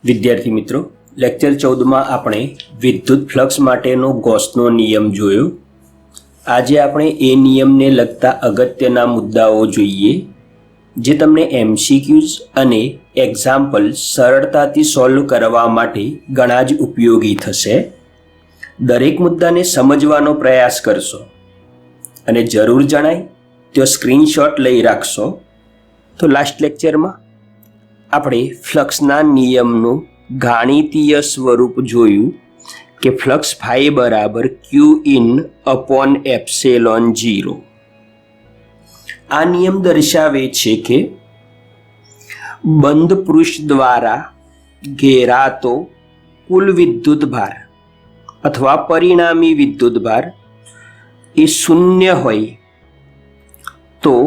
વિદ્યાર્થી મિત્રો, લેક્ચર 14માં આપણે વિદ્યુત ફ્લક્સ માટેનો ગોસનો નિયમ જોયો. આજે આપણે એ નિયમને લગતા અગત્યના મુદ્દાઓ જોઈએ જે તમને એમસીક્યુઝ અને એક્ઝામ્પલ સરળતાથી સોલ્વ કરવા માટે ઘણા જ ઉપયોગી થશે. દરેક મુદ્દાને સમજવાનો પ્રયાસ કરશો અને જરૂર જણાય તો સ્ક્રીનશોટ લઈ રાખશો. તો લાસ્ટ લેક્ચરમાં આપણે ફ્લક્સના નિયમનું ગાણિતીય સ્વરૂપ જોયું કે ફ્લક્સ ફાઈ બરાબર ક્યુ ઇન અપોન એપ્સિલોન 0. આ નિયમ દર્શાવે છે કે બંધ પૃષ્ઠ દ્વારા ઘેરાતો કુલ વિદ્યુત ભાર અથવા પરિણામી વિદ્યુત ભાર એ શૂન્ય હોય તો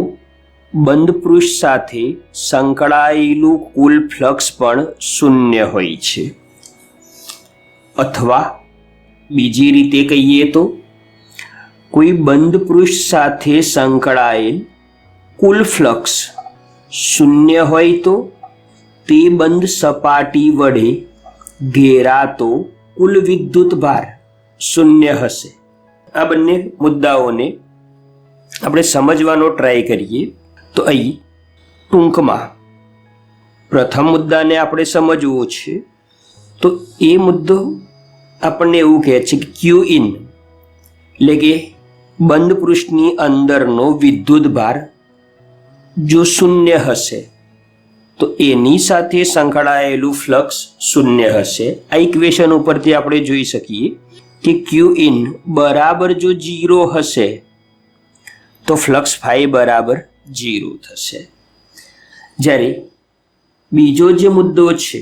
બંધ પૃષ્ઠ સાથે સંકળાયેલું કુલ ફ્લક્સ પણ શૂન્ય હોય છે. અથવા બીજી રીતે કહીએ તો કોઈ બંધ પૃષ્ઠ સાથે સંકળાયેલ કુલ ફ્લક્સ શૂન્ય હોય તો તે બંધ સપાટી વડે ઘેરાતો કુલ વિદ્યુત ભાર શૂન્ય હશે. આ બંને મુદ્દાઓને આપણે સમજવાનો ટ્રાય કરીએ. તો અહીં ટૂંકમાં પ્રથમ મુદ્દાને આપણે સમજવો છે. તો એ મુદ્દો આપણને એવું કહે છે કે ક્યુ ઇન એટલે કે બંધ પૃષ્ઠની અંદરનો વિદ્યુત ભાર જો શૂન્ય હશે તો એની સાથે સંકળાયેલું ફ્લક્સ શૂન્ય હશે. આ ઇક્વેશન ઉપરથી આપણે જોઈ શકીએ કે ક્યુ ઇન બરાબર જો 0 હશે તો ફ્લક્સ ફાઈ બરાબર 0 થશે. જ્યારે બીજો જે મુદ્દો છે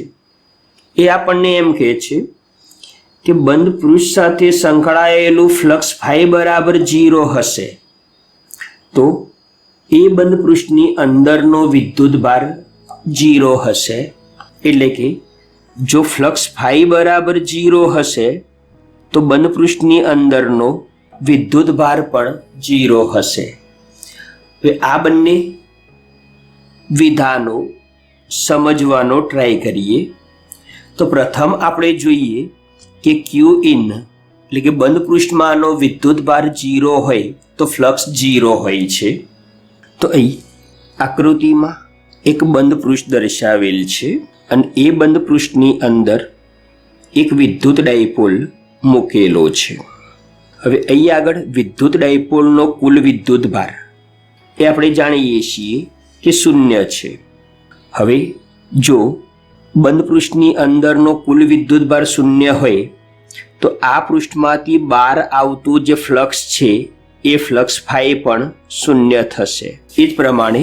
એ આપણને એમ કહે છે કે બંધ પૃષ્ઠ સાથે સંકળાયેલું ફ્લક્સ ફાઈ બરાબર 0 હશે તો એ બંધ પૃષ્ઠની અંદરનો વિદ્યુત ભાર 0 હશે. એટલે કે જો ફ્લક્સ ફાઈ બરાબર 0 હશે તો બંધ પૃષ્ઠની અંદરનો વિદ્યુત ભાર પણ 0 હશે. હવે આ બંને વિધાનો સમજવાનો ટ્રાય કરીએ. તો પ્રથમ આપણે જોઈએ કે ક્યુ ઇન એટલે કે બંધ પૃષ્ઠમાંનો વિદ્યુત ભાર 0 હોય તો ફ્લક્સ 0 હોય છે. તો અહીં આકૃતિમાં એક બંધ પૃષ્ઠ દર્શાવેલ છે અને એ બંધ પૃષ્ઠની અંદર એક વિદ્યુત ડાયપોલ મૂકેલો છે. હવે અહીં આગળ વિદ્યુત ડાયપોલનો કુલ વિદ્યુત ભાર એ આપણે જાણીએ છીએ કે 0 છે. હવે જો બંધ પૃષ્ઠની અંદરનો કુલ વિદ્યુત ભાર 0 હોય તો આ પૃષ્ઠમાંથી બહાર આવતું જે ફ્લક્સ છે એ ફ્લક્સ ફાઈ પણ 0 થશે. એ જ પ્રમાણે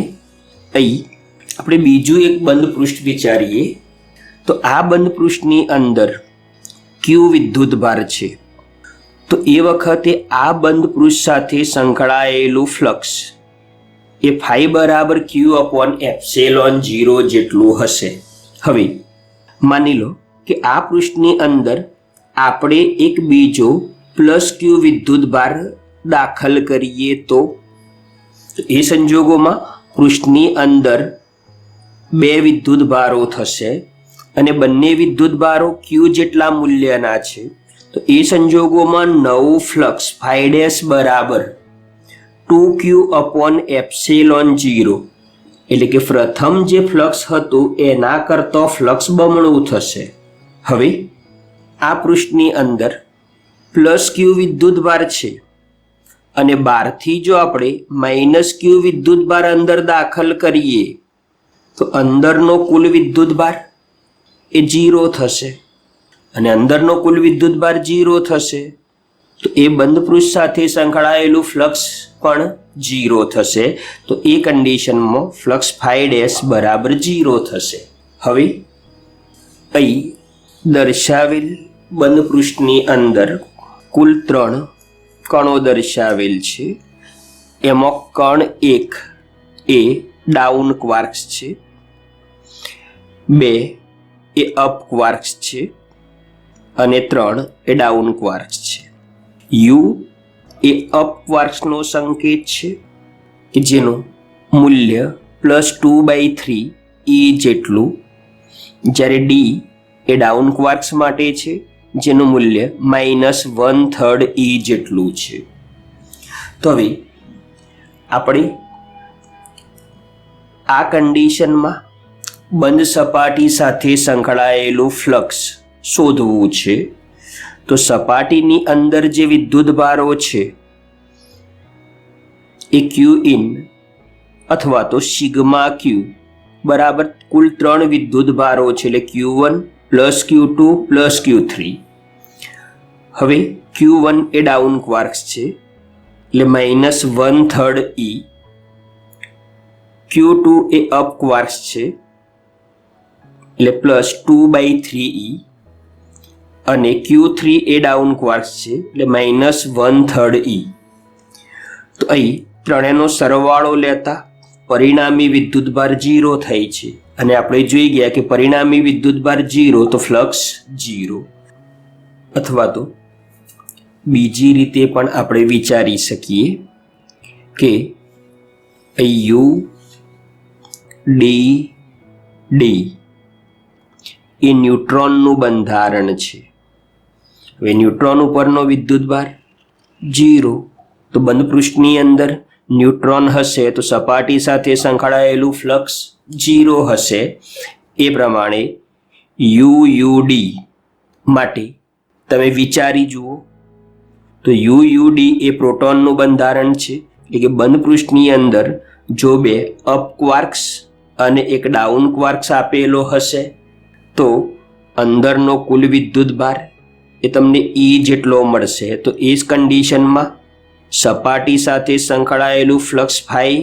અહીં આપણે બીજું એક બંધ પૃષ્ઠ વિચારીએ. તો આ બંધ પૃષ્ઠની અંદર ક્યુ વિદ્યુત ભાર છે તો એ વખતે આ બંધ પૃષ્ઠ સાથે સંકળાયેલું ફ્લક્સ એ ફાઈ બરાબર ક્યુ અપોન એપ્સિલોન 0 જેટલું હશે. હવે માની લો કે આ પૃષ્ઠની અંદર આપણે એક બીજો પ્લસ ક્યુ વિદ્યુત ભાર દાખલ કરીએ તો એ સંજોગોમાં પૃષ્ઠની અંદર 2 વિદ્યુત ભારો થશે અને બંને વિદ્યુત ભારો ક્યુ જેટલા મૂલ્યના છે. તો એ સંજોગોમાં નવું ફ્લક્સ ફાઈ ડેશ બરાબર 2q અપોન એપ્સિલોન 0 એટલે કે પ્રથમ જે ફ્લક્સ હતું એના કરતાં ફ્લક્સ બમણું થશે. હવે આ પૃષ્ઠની અંદર પ્લસ ક્યુ વિદ્યુત ભાર છે અને બહારથી જો આપણે માઇનસ ક્યુ વિદ્યુત ભાર અંદર દાખલ કરીએ તો અંદરનો કુલ વિદ્યુત ભાર એ 0 થશે અને અંદરનો કુલ વિદ્યુત ભાર 0 થશે તો એ બંધ પૃષ્ઠ સાથે સંકળાયેલું ફ્લક્સ પણ 0 થશે. તો એ કન્ડિશનમાં ફ્લક્સ ફાઈ ડેશ બરાબર 0 થશે. હવે અહીં દર્શાવેલ બંધ પૃષ્ઠની અંદર કુલ 3 કણો દર્શાવેલ છે. એમાં કણ 1 એ ડાઉન ક્વાર્ક્સ છે, 2 એ અપ ક્વાર્ક્સ છે અને 3 એ ડાઉન ક્વાર્ક્સ છે. યુ એ અપ ક્વાર્ક્સનો સંકેત છે કે જેનું મૂલ્ય +2/3 E જેટલું, જ્યારે ડી એ ડાઉન ક્વાર્ક્સ માટે છે, જેનું મૂલ્ય -1/3 E જેટલું છે. તો હવે આપણે આ કન્ડિશનમાં બંધ સપાટી સાથે સંકળાયેલું ફ્લક્સ શોધવું છે. તો સપાટીની અંદર જે વિદ્યુતભારો છે એ Q ઇન અથવા તો સિગ્મા Q બરાબર કુલ 3 વિદ્યુતભારો છે, એટલે Q1 plus Q2 plus Q3. હવે Q1 એ ડાઉન ક્વાર્ક્સ છે, એટલે -1/3 E. Q2 એ અપ ક્વાર્ક્સ છે, એટલે +2/3 E. અને Q3 એ ડાઉન ક્વાર્ક્સ છે, એટલે -1/3 E. તો અહીં ત્રણેયનો સરવાળો લેતા પરિણામી વિદ્યુતભાર 0 થાય છે, અને આપણે જોઈ ગયા કે પરિણામી વિદ્યુતભાર 0 તો ફ્લક્સ 0. અથવા તો બીજી રીતે પણ આપણે વિચારી શકીએ કે U D D એ ન્યુટ્રોનનું બંધારણ છે. હવે ન્યુટ્રોન ઉપરનો વિદ્યુતભાર 0, તો બંધ પૃષ્ઠની અંદર ન્યુટ્રોન હશે તો સપાટી સાથે સંકળાયેલું ફ્લક્સ 0 હશે. એ પ્રમાણે UUD માટે તમે વિચારી જુઓ તો UUD એ પ્રોટોનનું બંધારણ છે, એટલે કે બંધ પૃષ્ઠની અંદર જો બે અપ ક્વાર્ક્સ અને એક ડાઉન ક્વાર્ક્સ આપેલો હશે તો અંદરનો કુલ વિદ્યુતભાર એ તમને E જેટલો મળશે. તો એ જ કન્ડિશનમાં સપાટી સાથે સંકળાયેલું ફ્લક્સ ફાઈ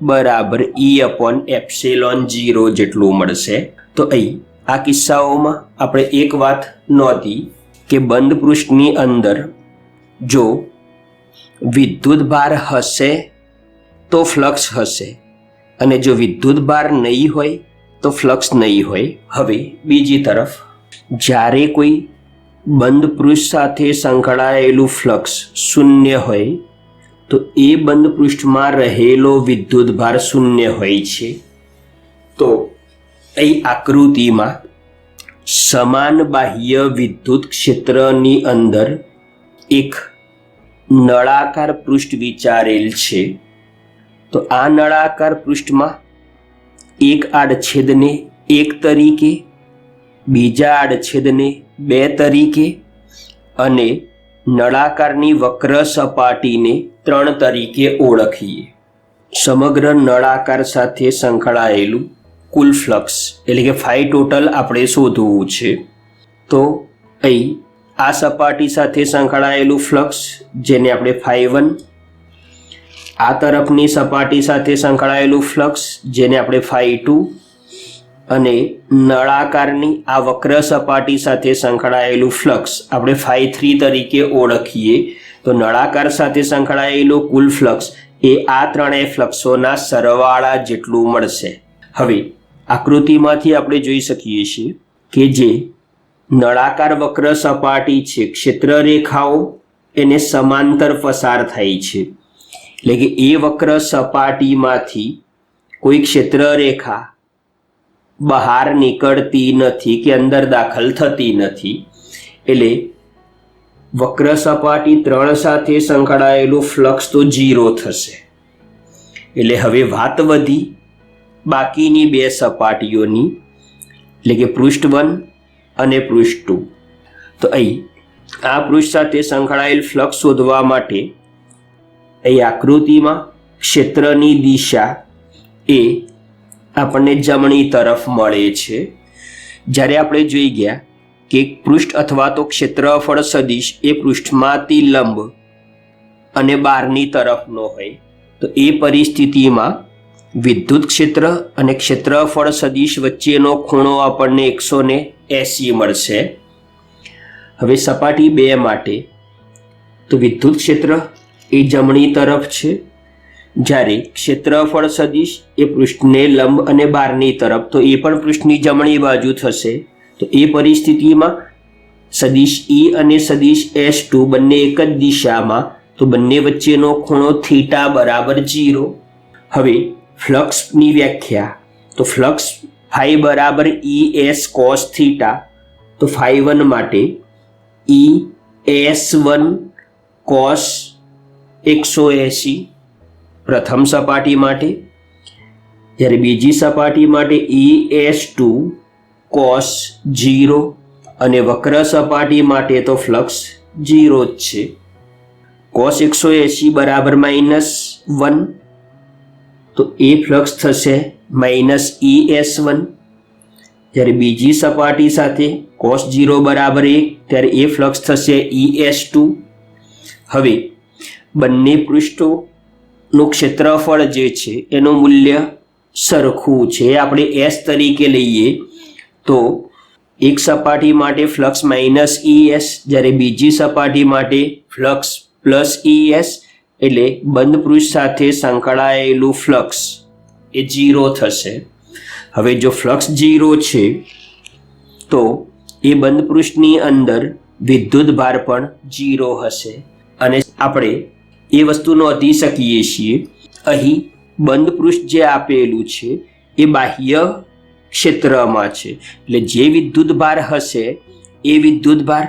બરાબર E/ε0 જેટલું મળશે. તો અહીં આ કિસ્સાઓમાં આપણે એક વાત નોંધી કે બંધ પૃષ્ઠની અંદર જો વિદ્યુતભાર હશે તો ફ્લક્સ હશે, અને જો વિદ્યુતભાર નહીં હોય તો ફ્લક્સ નહીં હોય. હવે બીજી તરફ જ્યારે કોઈ બંધ પૃષ્ઠ સાથે સંકળાયેલું ફ્લક્સ 0 હોય તો એ બંધ પૃષ્ઠમાં રહેલો વિદ્યુતભાર 0 હોય છે. તો અહીં આકૃતિમાં સમાન બાહ્ય વિદ્યુત ક્ષેત્રની અંદર એક નળાકાર પૃષ્ઠ વિચારેલ છે. તો આ નળાકાર પૃષ્ઠમાં એક આડછેદને 1 તરીકે, બીજા આડછેદને 2 તરીકે અને નળાકારની વક્ર સપાટીને 3 તરીકે ઓળખીએ. સમગ્ર નળાકાર સાથે સંકળાયેલું કુલ ફ્લક્સ એટલે કે ફાઈ ટોટલ આપણે શોધવું છે. તો અહીં આ સપાટી સાથે સંકળાયેલું ફ્લક્સ જેને આપણે φ1, આ તરફની સપાટી સાથે સંકળાયેલું ફ્લક્સ જેને આપણે φ2 અને નળાકારની આ વક્ર સપાટી સાથે સંકળાયેલું ફ્લક્સ આપણે φ3 તરીકે ઓળખીએ. તો નળાકાર સાથે સંકળાયેલો કુલ ફ્લક્સ એ આ ત્રણેય ફ્લક્સોના સરવાળા જેટલું મળશે. હવે આકૃતિમાંથી આપણે જોઈ શકીએ છીએ કે જે નળાકાર વક્ર સપાટી છે, ક્ષેત્ર રેખાઓ એને સમાંતર પસાર થાય છે, એટલે કે એ વક્ર સપાટીમાંથી કોઈ ક્ષેત્ર રેખા બહાર નીકળતી નથી કે અંદર દાખલ થતી નથી. એટલે વક્ર સપાટી 3 સાથે સંકળાયેલું ફ્લક્સ તો 0 થશે. એટલે હવે વાત વધી બાકીની બે સપાટીઓની, એટલે કે પૃષ્ઠ 1 અને પૃષ્ઠ 2. તો અહીં આ પૃષ્ઠ સાથે સંકળાયેલ ફ્લક્સ શોધવા માટે અહીં આકૃતિમાં ક્ષેત્રની દિશા એ આપણને જમણી તરફ મળે છે. જ્યારે આપણે જોઈ ગયા કે પૃષ્ઠ અથવા તો ક્ષેત્રફળ સદિશ એ પૃષ્ઠમાંથી લંબ અને બહારની તરફનો હોય તો એ પરિસ્થિતિમાં વિદ્યુત ક્ષેત્ર અને ક્ષેત્રફળ સદિશ વચ્ચેનો ખૂણો આપણને 180 મળશે. હવે સપાટી 2 માટે તો વિદ્યુત ક્ષેત્ર એ જમણી તરફ છે, જ્યારે ક્ષેત્રફળ સદિશ એ પૃષ્ઠને લંબ અને બહારની તરફ, તો એ પણ પૃષ્ઠની જમણી બાજુ થશે. તો એ પરિસ્થિતિમાં સદિશ E અને સદિશ S2 બંને એક જ દિશામાં, તો બંને વચ્ચેનો ખૂણો θ બરાબર 0. હવે ફ્લક્સની વ્યાખ્યા તો ફ્લક્સ φ બરાબર ES cos θ તો φ1 માટે ES1 cos 180 પ્રથમ સપાટી માટે, જ્યારે બીજી સપાટી માટે ES2 cos 0 અને વક્ર સપાટી માટે તો ફ્લક્સ 0 જ છે. cos 180 બરાબર -1 તો એ ફ્લક્સ થશે -ES1. જ્યારે બીજી સપાટી સાથે cos 0 બરાબર 1 ત્યારે એ ફ્લક્સ થશે ES2. હવે બંને પૃષ્ઠોનું ક્ષેત્રફળ જે છે એનું મૂલ્ય સરખું છે. આપણે S તરીકે લઈએ તો એક સપાટી માટે ફ્લક્સ -ES, જ્યારે બીજી સપાટી માટે ફ્લક્સ +ES, એટલે બંધ પૃષ્ઠ સાથે સંકળાયેલું ફ્લક્સ એ 0 થશે. હવે જો ફ્લક્સ 0 છે તો એ બંધ પૃષ્ઠની અંદર વિદ્યુત ભાર પણ 0 હશે. અને આપણે એ વસ્તુ નોંધી શકીએ છીએ, અહીં બંધ પૃષ્ઠ જે આપેલું છે એ બાહ્ય ક્ષેત્રમાં છે, એટલે જે વિદ્યુત ભાર હશે એ વિદ્યુત ભાર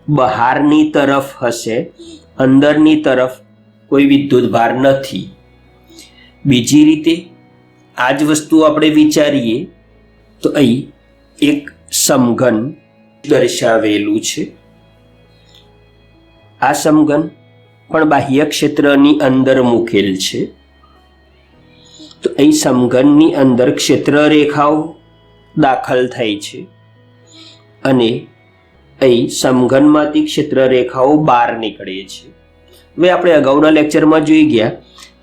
બહારની તરફ હશે, અંદરની તરફ કોઈ વિદ્યુત ભાર નથી. બીજી રીતે આ જ વસ્તુ આપણે વિચારીએ તો અહીં એક સમઘન દર્શાવેલું છે. આ સમઘન પણ બાહ્ય ક્ષેત્રની અંદર મૂકેલ છે. તો અહીં સમઘનની અંદર ક્ષેત્ર રેખાઓ દાખલ થાય છે અને અહીં સમઘનમાંથી ક્ષેત્ર રેખાઓ બહાર નીકળે છે. હવે આપણે અગાઉના લેક્ચરમાં જોઈ ગયા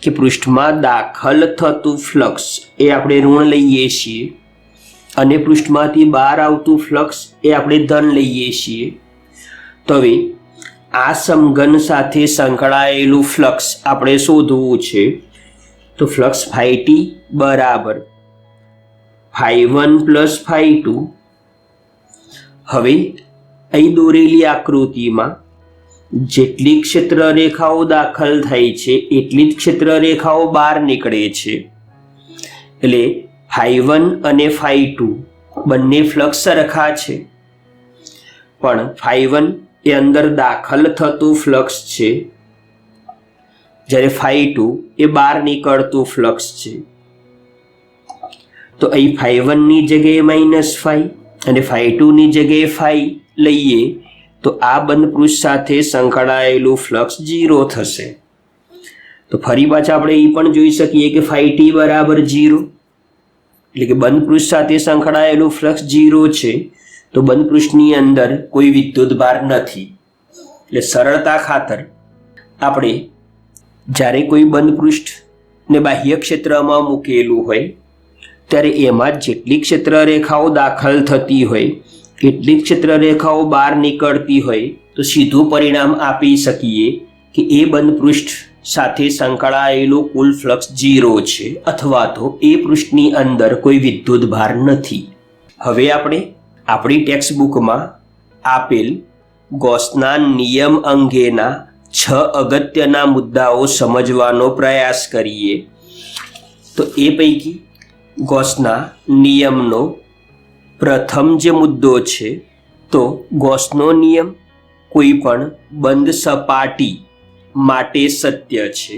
કે પૃષ્ઠમાં દાખલ થતું ફ્લક્સ એ આપણે ઋણ લઈએ છીએ અને પૃષ્ઠમાંથી બહાર આવતું ફ્લક્સ એ આપણે ધન લઈએ છીએ. તો હવે આ સમઘન સાથે સંકળાયેલું ફ્લક્સ આપણે શોધવું છે. તો ફ્લક્સ φt બરાબર φ1 + φ2. હવે અહીં દોરેલી આકૃતિમાં જેટલી ક્ષેત્ર રેખાઓ દાખલ થાય છે એટલી જ ક્ષેત્ર રેખાઓ બહાર નીકળે છે. એટલે φ1 અને φ2 બંને ફ્લક્સ સરખા છે, પણ φ1 એ અંદર દાખલ થતું ફ્લક્સ છે, જ્યારે φ2 એ બહાર નીકળતું ફ્લક્સ છે. તો અહીં φ1 ની જગ્યાએ -φ અને φ2 ની જગ્યાએ φ લઈએ તો આ બંધ પૃષ્ઠ સાથે સંકળાયેલું ફ્લક્સ 0 થશે. તો ફરી પાછા આપણે એ પણ જોઈ શકીએ કે φt બરાબર 0, એટલે કે બંધ પૃષ્ઠ સાથે સંકળાયેલું ફ્લક્સ 0 છે, તો બંધ પૃષ્ઠની અંદર કોઈ વિદ્યુત ભાર નથી. એટલે સરળતા ખાતર આપણે જ્યારે કોઈ બંધ પૃષ્ઠને બાહ્ય ક્ષેત્રમાં મૂકેલું હોય ત્યારે એમાં જેટલી ક્ષેત્ર રેખાઓ દાખલ થતી હોય એટલી ક્ષેત્ર રેખાઓ બહાર નીકળતી હોય તો સીધું પરિણામ આપી શકીએ કે એ બંધ પૃષ્ઠ સાથે સંકળાયેલું કુલ ફ્લક્સ 0 છે, અથવા તો એ પૃષ્ઠની અંદર કોઈ વિદ્યુત ભાર નથી. હવે આપણે આપણી ટેક્સ્ટ બુકમાં આપેલ ગૌસના નિયમ અંગેના 6 અગત્યના મુદ્દાઓ સમજવાનો પ્રયાસ કરીએ. તો એ પૈકી ગૌસના નિયમનો પ્રથમ જે મુદ્દો છે તો ગૌસનો નિયમ કોઈ પણ બંધ સપાટી માટે સત્ય છે,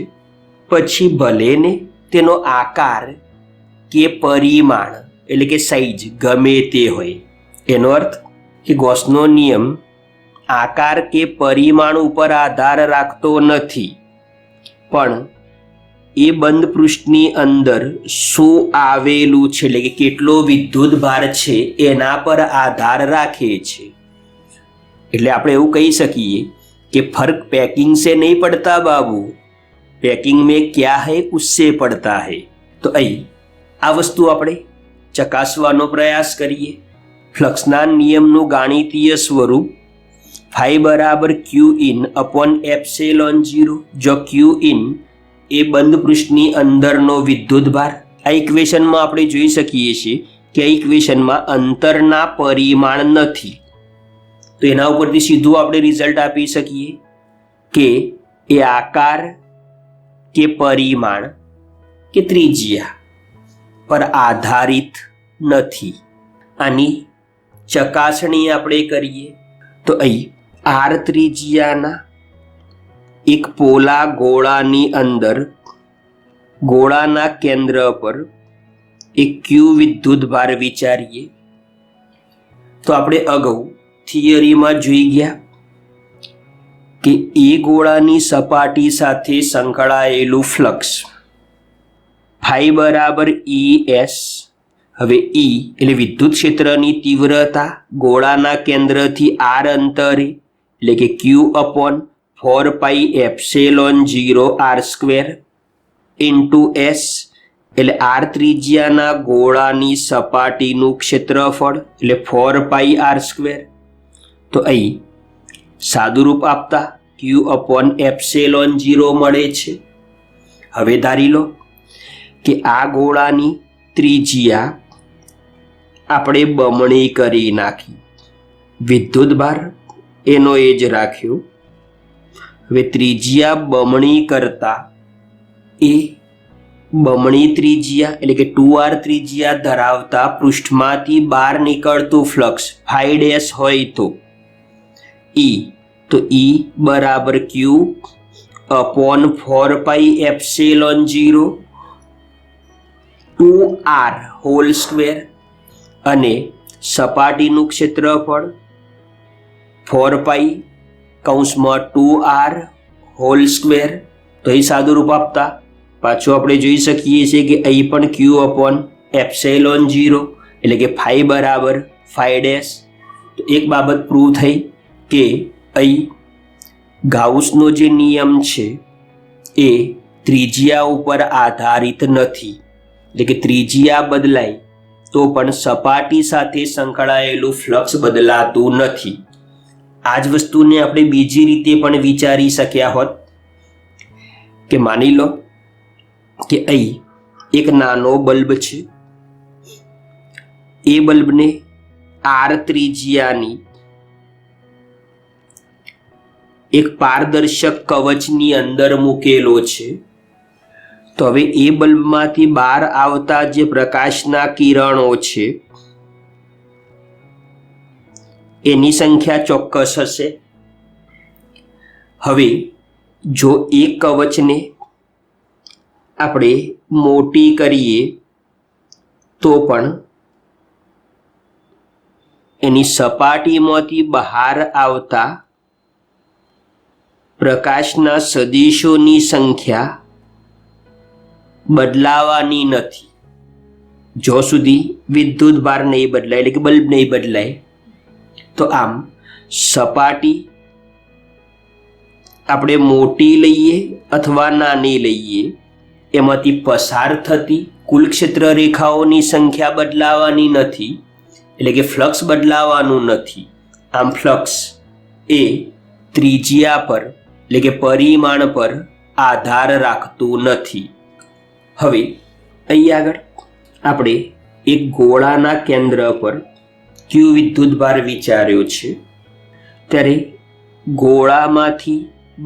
પછી ભલે ને તેનો આકાર કે પરિમાણ એટલે કે સાઇઝ ગમે તે હોય. એનો અર્થ કે ગૌસનો નિયમ આકાર કે પરિમાણ ઉપર આધાર રાખતો નથી, પણ એ બંધ પૃષ્ઠની અંદર શું આવેલું છે એટલે કે કેટલો વિદ્યુત ભાર છે એના પર આધાર રાખે છે. એટલે આપણે એવું કહી શકીએ कि फर्क पैकिंग से नहीं पड़ता बाबू, पैकिंग में क्या है उससे पड़ता है. तो અહીં આ વસ્તુ આપણે ચકાસવાનો પ્રયાસ કરીએ. ફ્લક્સના નિયમનું ગાણિતીય સ્વરૂપ phi બરાબર q in upon epsilon 0, જો q in એ બંધ પૃષ્ઠની અંદરનો વિદ્યુત ભાર. આ ઇક્વેશનમાં આપણે જોઈ શકીએ છીએ કે આ ઇક્વેશનમાં અંતરના પરિમાણ નથી, તો એના ઉપરથી સીધું આપણે રિઝલ્ટ આપી શકીએ કે એ આકાર કે પરિમાણ કે ત્રિજ્યા પર આધારિત નથી. આની ચકાસણી આપણે કરીએ તો અહીં આર ત્રિજ્યાના એક પોલા ગોળાની અંદર ગોળાના કેન્દ્ર પર એક ક્યુ વિદ્યુતભાર વિચારીએ તો આપણે અગાઉ થિયરીમાં જોઈ ગયા કે એ ગોળાની સપાટી સાથે સંકળાયેલું ફ્લક્સ ફાઈ બરાબર ES. હવે E એટલે વિદ્યુત ક્ષેત્રની તીવ્રતા ગોળાના કેન્દ્રથી આર અંતરે એટલે કે Q/4πε0 r² ઇન્ટુ S એટલે આર ત્રિજ્યાના ગોળાની સપાટીનું ક્ષેત્રફળ એટલે 4πr². તો અહીં સાદુરૂપ આપતા Q/ε0 મળે છે. હવે ધારી લો કે આ ગોળાની ત્રિજ્યા આપણે બમણી કરી નાખી, વિદ્યુતભાર એનો એ જ રાખ્યો. હવે ત્રિજ્યા બમણી કરતા એ બમણી ત્રિજ્યા એટલે કે 2r ત્રિજ્યા ધરાવતા પૃષ્ઠમાંથી બહાર નીકળતું ફ્લક્સ φ' હોય તો E બરાબર Q/4πε0 2r² અને સપાટીનું ક્ષેત્રફળ 4π(2r²). તો અહીં સાદુરૂપ આપતા પાછું આપણે જોઈ શકીએ છીએ કે અહીં પણ Q/ε0 એટલે કે φ બરાબર φ'. તો એક બાબત પ્રૂવ થઈ કે અહીં ગાઉસનો જે નિયમ છે એ ત્રિજ્યા ઉપર આધારિત નથી, એટલે કે ત્રિજ્યા બદલાય તો પણ સપાટી સાથે સંકળાયેલું ફ્લક્સ બદલાતું નથી. આ જ વસ્તુને આપણે બીજી રીતે પણ વિચારી શક્યા હોત કે માની લો કે અહીં એક નાનો બલ્બ છે, એ બલ્બને આર ત્રિજ્યાની એક પારદર્શક કવચની અંદર મૂકેલો છે. તો હવે એ બલ્બમાંથી બહાર આવતા જે પ્રકાશના કિરણો છે એની સંખ્યા ચોક્કસ હશે. હવે જો એ કવચને આપણે મોટી કરીએ તો પણ એની સપાટીમાંથી બહાર આવતા પ્રકાશના સદિશોની સંખ્યા બદલાવાની નથી જો સુધી વિદ્યુતભાર નહીં બદલાય, એટલે કે બલ્બ નહીં બદલાય. તો આમ સપાટી આપણે મોટી લઈએ અથવા નાની લઈએ, એમાંથી પસાર થતી કુલ ક્ષેત્ર રેખાઓની સંખ્યા બદલાવાની નથી, એટલે કે ફ્લક્સ બદલાવાનું નથી. આમ ફ્લક્સ એ ત્રિજ્યા પર એટલે કે પરિમાણ પર આધાર રાખતું નથી. હવે અહીં આગળ આપણે એક ગોળાના કેન્દ્ર પર ક્યુ વિદ્યુતભાર વિચાર્યો છે, ત્યારે ગોળામાંથી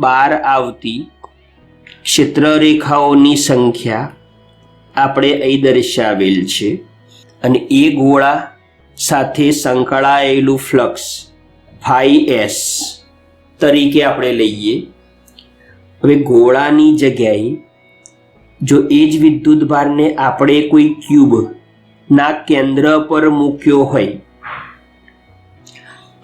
બહાર આવતી ક્ષેત્રરેખાઓની સંખ્યા આપણે અહીં દર્શાવેલ છે અને એ ગોળા સાથે સંકળાયેલું ફ્લક્સ φs તરીકે આપણે લઈએ. હવે ગોળાની જગ્યાએ જો એ જ વિદ્યુતભારને આપણે કોઈ ક્યુબના કેન્દ્ર પર મૂક્યો હોય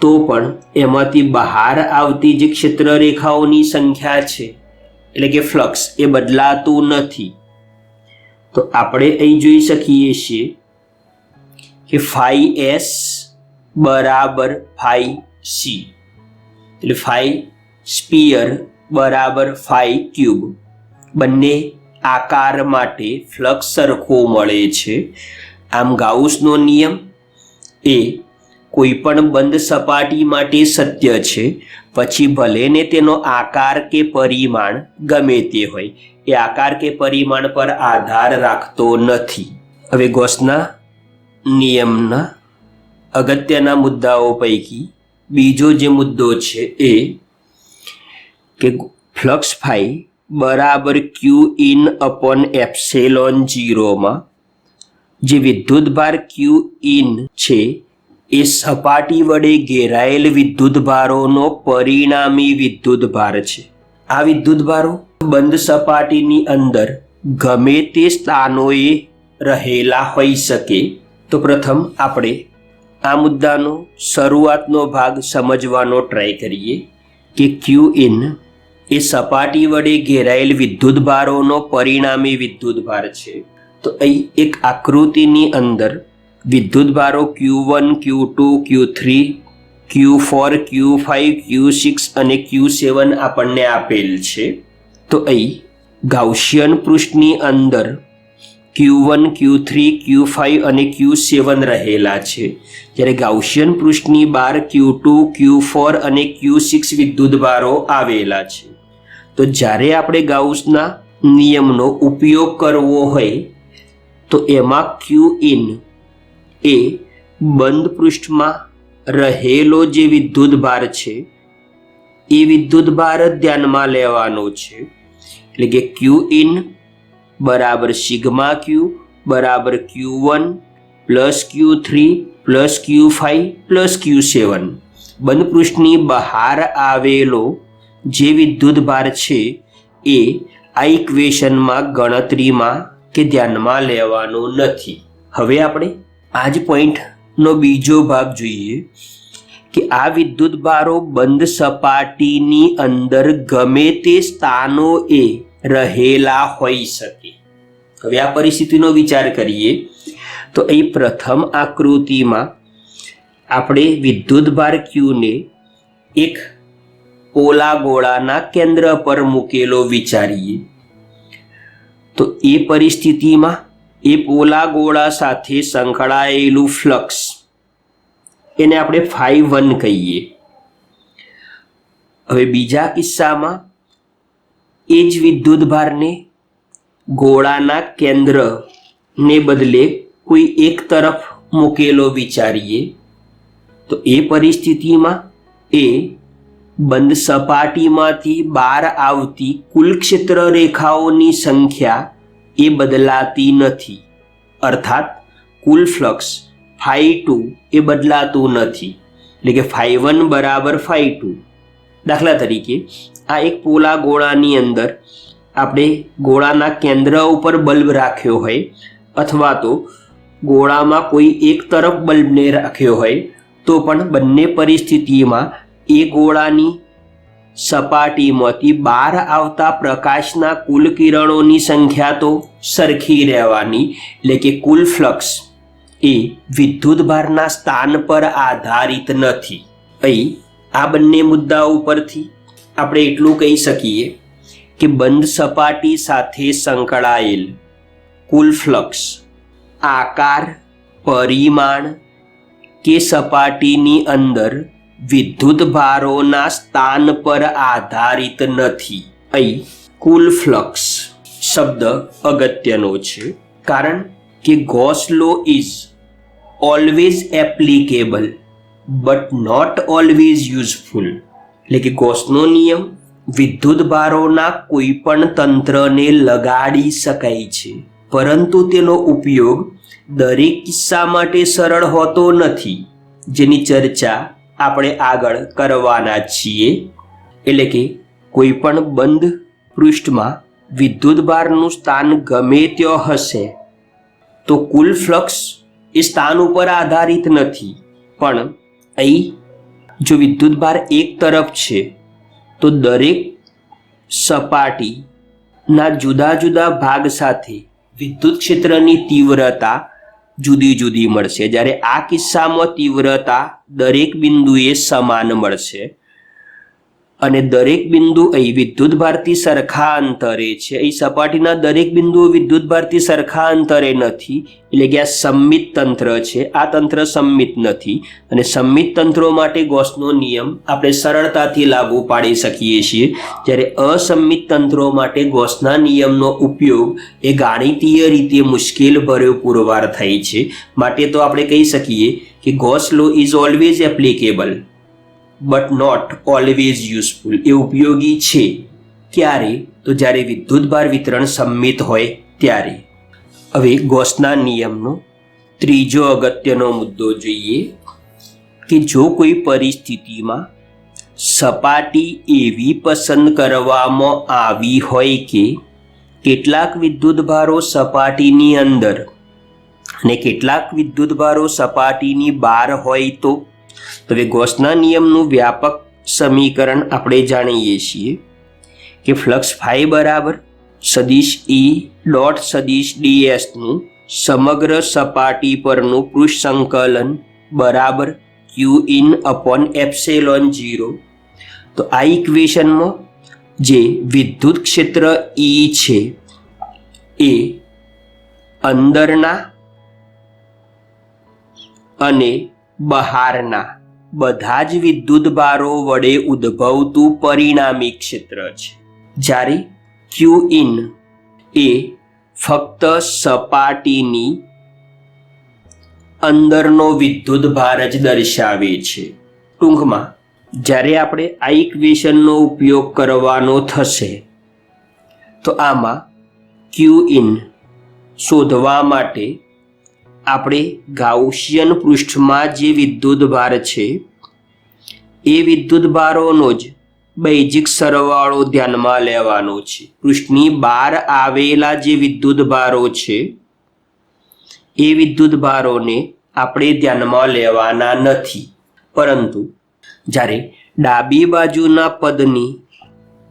તો પણ એમાંથી બહાર આવતી જે ક્ષેત્રરેખાઓની સંખ્યા છે એટલે કે ફ્લક્સ એ બદલાતું નથી. તો આપણે અહીં જોઈ શકીએ છીએ કે φs બરાબર φc એટલે φ સ્પીયર બરાબર φ ક્યુબ. બંને આકાર માટે ફ્લક્સ સરખો મળે છે. આમ ગાઉસનો નિયમ એ કોઈ પણ બંધ સપાટી માટે સત્ય છે, પછી ભલે ને તેનો આકાર કે પરિમાણ ગમે તે હોય, એ આકાર કે પરિમાણ પર આધાર રાખતો નથી. હવે ગૌસના નિયમના અગત્યના મુદ્દાઓ પૈકી બીજો જે મુદ્દો છે એ કે ફ્લક્સ ફાઈ બરાબર Q/ε0 માં જે વિદ્યુતભાર Q in છે એ સપાટી વડે ઘેરાયેલ વિદ્યુતભારોનો પરિણામી વિદ્યુતભાર છે. આ વિદ્યુતભારો બંધ સપાટીની અંદર ગમે તે સ્થાનોએ રહેલા હોઈ શકે. તો પ્રથમ આપણે આ મુદ્દાનો શરૂઆતનો ભાગ સમજવાનો ટ્રાય કરીએ કે ક્યુ ઇન એ સપાટી વડે ઘેરાયેલ વિદ્યુતભારોનો પરિણામી વિદ્યુતભાર છે. તો અહીં એક આકૃતિની અંદર વિદ્યુતભારો Q1, Q2, Q3, Q4, Q5, Q6 અને Q7 આપણને આપેલ છે. તો અહીં ગાઉસિયન પૃષ્ઠની અંદર Q1, Q3, Q5 અને Q7 રહેલા છે, જ્યારે ગાઉસિયન પૃષ્ઠની બહાર Q2, Q4 અને Q6 વિદ્યુતભારો આવેલા છે. તો જ્યારે આપણે ગાઉસના નિયમનો ઉપયોગ કરવો હોય તો એમાં Q ઇન એ બંધ પૃષ્ઠમાં રહેલો જે વિદ્યુતભાર છે એ વિદ્યુતભાર જ ધ્યાનમાં લેવાનો છે. એટલે કે Q ઇન બરાબર સિગ્મા Q બરાબર Q1 plus Q3 plus Q5 plus Q7. બંધ પૃષ્ઠની બહાર આવેલો જે વિદ્યુતભાર છે એ આ ઇક્વેશનમાં ગણતરીમાં કે ધ્યાનમાં લેવાનો નથી. હવે આપણે આ જ પોઈન્ટનો બીજો ભાગ જોઈએ કે આ વિદ્યુતભારો બંધ સપાટીની અંદર ગમે તે સ્થાનોએ રહેલા હોઈ શકે. હવે આ પરિસ્થિતિનો વિચાર કરીએ તો અહીં પ્રથમ આકૃતિમાં આપણે વિદ્યુતભાર Qને એક પોલા ગોળાના કેન્દ્ર પર મૂકેલો વિચારીએ. તો એ પરિસ્થિતિમાં એ પોલા ગોળા સાથે સંકળાયેલું ફ્લક્સ એને આપણે φ1 કહીએ. હવે બીજા કિસ્સામાં એ જ વિદ્યુતભારને ગોળાના કેન્દ્રને બદલે કોઈ એક તરફ મૂકેલો વિચારીએ. તો એ પરિસ્થિતિમાં એ બંધ સપાટીમાંથી બહાર આવતી કુલ ક્ષેત્ર રેખાઓની સંખ્યા એ બદલાતી નથી, અર્થાત કુલ ફ્લક્સ φ2 એ બદલાતું નથી. એટલે કે φ1 બરાબર φ2. દાખલા તરીકે આ એક પોલા ગોળાની અંદર આપણે ગોળાના કેન્દ્ર ઉપર બલ્બ રાખ્યો હોય અથવા તો ગોળામાં કોઈ એક તરફ બલ્બને રાખ્યો હોય તો પણ બંને પરિસ્થિતિમાં એ ગોળાની સપાટીમાંથી બહાર આવતા પ્રકાશના કુલ કિરણોની સંખ્યા તો સરખી રહેવાની. એટલે કે કુલ ફ્લક્સ એ વિદ્યુતભારના સ્થાન પર આધારિત નથી. અહીં આ બંને મુદ્દાઓ ઉપરથી આપણે એટલું કહી શકીએ કે બંધ સપાટી સાથે સંકળાયેલ કુલ ફ્લક્સ આકાર, પરિમાણ કે સપાટીની અંદર વિદ્યુતભારોના સ્થાન પર આધારિત નથી. અહીં કુલ ફ્લક્સ શબ્દ અગત્યનો છે, કારણ કે Gauss law is always applicable but not always useful. એટલે કે ગોસનો નિયમ વિદ્યુતભારોના કોઈ પણ તંત્રને લગાડી શકાય છે, પરંતુ તેનો ઉપયોગ દરેક કિસ્સા માટે સરળ હોતો નથી, જેની ચર્ચા આપણે આગળ કરવાના છીએ. એટલે કે કોઈ પણ બંધ પૃષ્ઠમાં વિદ્યુતભારનું સ્થાન ગમે ત્યાં હશે તો કુલ ફ્લક્સ એ સ્થાન ઉપર આધારિત નથી. પણ અહીં જો વિદ્યુતભાર એક તરફ છે તો દરેક સપાટીના જુદા જુદા ભાગ સાથે વિદ્યુત ક્ષેત્રની તીવ્રતા જુદી જુદી મળશે, જ્યારે આ કિસ્સામાં તીવ્રતા દરેક બિંદુએ સમાન મળશે અને દરેક બિંદુ અહીં વિદ્યુતભારથી સરખા અંતરે છે. અહીં સપાટીના દરેક બિંદુઓ વિદ્યુતભારથી સરખા અંતરે નથી, એટલે કે આ સમમિત તંત્ર છે. આ તંત્ર સમમિત નથી અને સમમિત તંત્રો માટે ગોસનો નિયમ આપણે સરળતાથી લાગુ પાડી શકીએ છીએ, જ્યારે અસમમિત તંત્રો માટે ગોસના નિયમનો ઉપયોગ એ ગાણિતીય રીતે મુશ્કેલભર્યો પુરવાર થાય છે. માટે તો આપણે કહી શકીએ કે Gauss law is always applicable but not always useful. એ ઉપયોગી છે ક્યારે? તો જ્યારે વિદ્યુતભાર વિતરણ સમમિત હોય ત્યારે. હવે ગોસના નિયમનો ત્રીજો અગત્યનો મુદ્દો જોઈએ કે જો કોઈ પરિસ્થિતિમાં સપાટી એવી પસંદ કરવામાં આવી હોય કે કેટલાક વિદ્યુતભારો સપાટીની અંદર અને કેટલાક વિદ્યુતભારો સપાટીની બહાર હોય તો હવે ગૌસના નિયમનું વ્યાપક સમીકરણ આપણે જાણીએ છીએ કે ફ્લક્સ ફાઈ બરાબર સદિશ E ડોટ સદિશ ds નું સમગ્ર સપાટી પરનું પૃષ્ઠ સંકલન બરાબર q in upon એપ્સિલોન 0. તો આ ઇક્વેશનમાં જે વિદ્યુત ક્ષેત્ર E છે એ અંદરના અને બહારના બધા જ વિદ્યુતભારો વડે ઉદ્ભવતું પરિણામી ક્ષેત્ર છે, જ્યારે q in એ ફક્ત સપાટીની અંદરનો વિદ્યુતભાર જ દર્શાવે છે. ટૂંકમાં જ્યારે આપણે આ ઇક્વેશનનો ઉપયોગ કરવાનો થશે તો આમાં q in શોધવા માટે આપણે ગાઉસિયન પૃષ્ઠમાં જે વિદ્યુતભાર છે એ વિદ્યુતભારોનો જ બેઝિક સરવાળો ધ્યાનમાં લેવાનો છે. પૃષ્ઠની બહાર આવેલા જે વિદ્યુતભારો છે એ વિદ્યુતભારોને આપણે ધ્યાનમાં લેવાના નથી, પરંતુ જ્યારે ડાબી બાજુના પદની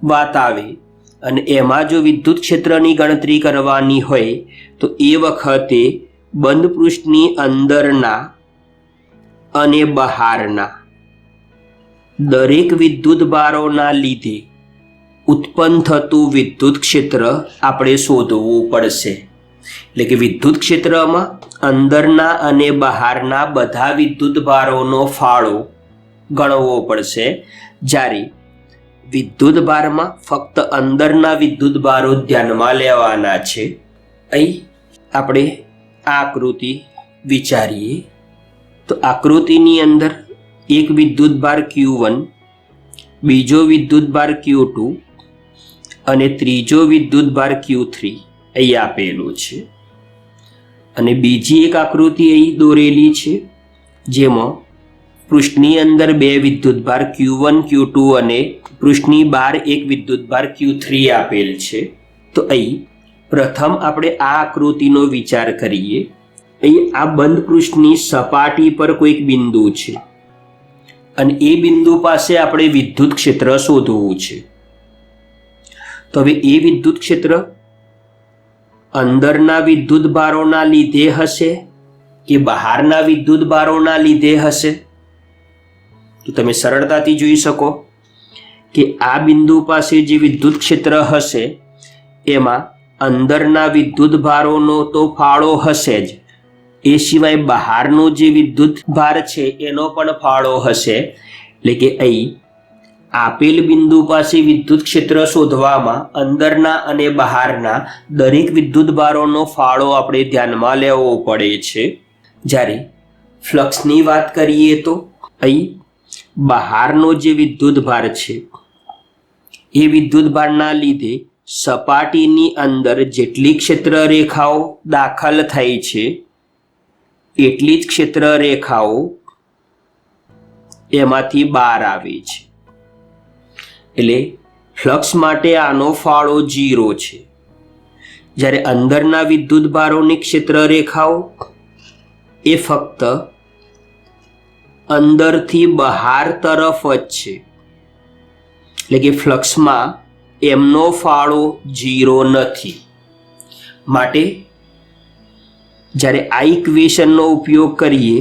વાત આવે અને એમાં જો વિદ્યુત ક્ષેત્રની ગણતરી કરવાની હોય તો એ વખતે બંધ પૃષ્ઠની અંદરના અને બહારના દરેક વિદ્યુતભારોના લીધે ઉત્પન્ન થતું વિદ્યુત ક્ષેત્ર આપણે શોધવું પડશે. એટલે કે વિદ્યુત ક્ષેત્રમાં અંદરના અને બહારના બધા વિદ્યુતભારોનો ફાળો ગણવો પડશે, જ્યારે વિદ્યુતભારમાં ફક્ત અંદરના વિદ્યુતભારો ધ્યાનમાં લેવાના છે. અહીં આપણે આ આકૃતિ વિચારીએ તો આકૃતિની અંદર એક વિદ્યુતભાર Q1, બીજો વિદ્યુતભાર Q2 અને ત્રીજો વિદ્યુતભાર Q3 અહીં આપેલું છે. અને બીજી એક આકૃતિ અહીં દોરેલી છે જેમાં પૃષ્ઠની અંદર બે વિદ્યુતભાર Q1, Q2 અને પૃષ્ઠની બહાર એક વિદ્યુતભાર Q3 આપેલ છે. તો અહીં પ્રથમ આપણે આ આકૃતિનો વિચાર કરીએ. અહીં આ બંધ પૃષ્ઠની સપાટી પર કોઈક બિંદુ છે અને એ બિંદુ પાસે આપણે વિદ્યુત ક્ષેત્ર શોધવું છે. તો હવે એ વિદ્યુત ક્ષેત્ર અંદરના વિદ્યુતભારોના લીધે હશે કે બહારના વિદ્યુતભારોના લીધે હશે? તો તમે સરળતાથી જોઈ શકો કે આ બિંદુ પાસે જે વિદ્યુત ક્ષેત્ર હશે એમાં અંદરના વિદ્યુતભારોનો તો ફાળો હશે જ, એ સિવાય બહારનો જે વિદ્યુતભાર છે એનો પણ ફાળો હશે. એટલે કે અહીં આપેલ બિંદુ પાસે વિદ્યુત ક્ષેત્ર શોધવામાં અંદરના અને બહારના દરેક વિદ્યુતભારોનો ફાળો આપણે ધ્યાનમાં લેવો પડે છે. જ્યારે ફ્લક્સની વાત કરીએ તો અહીં બહારનો જે વિદ્યુતભાર છે એ વિદ્યુતભારના લીધે સપાટીની અંદર જેટલી ક્ષેત્ર રેખાઓ દાખલ થઈ છે એટલી જ ક્ષેત્ર રેખાઓ એમાંથી બહાર આવે છે. એટલે ફ્લક્સ માટે આનો ફાળો 0 છે. જ્યારે અંદરના વિદ્યુતભારોની ક્ષેત્ર રેખાઓ એ ફક્ત અંદરથી બહાર તરફ જ છે, એટલે કે ફ્લક્સમાં એમનો ફાળો 0 નથી. માટે જ્યારે આ ઇક્વેશનનો ઉપયોગ કરીએ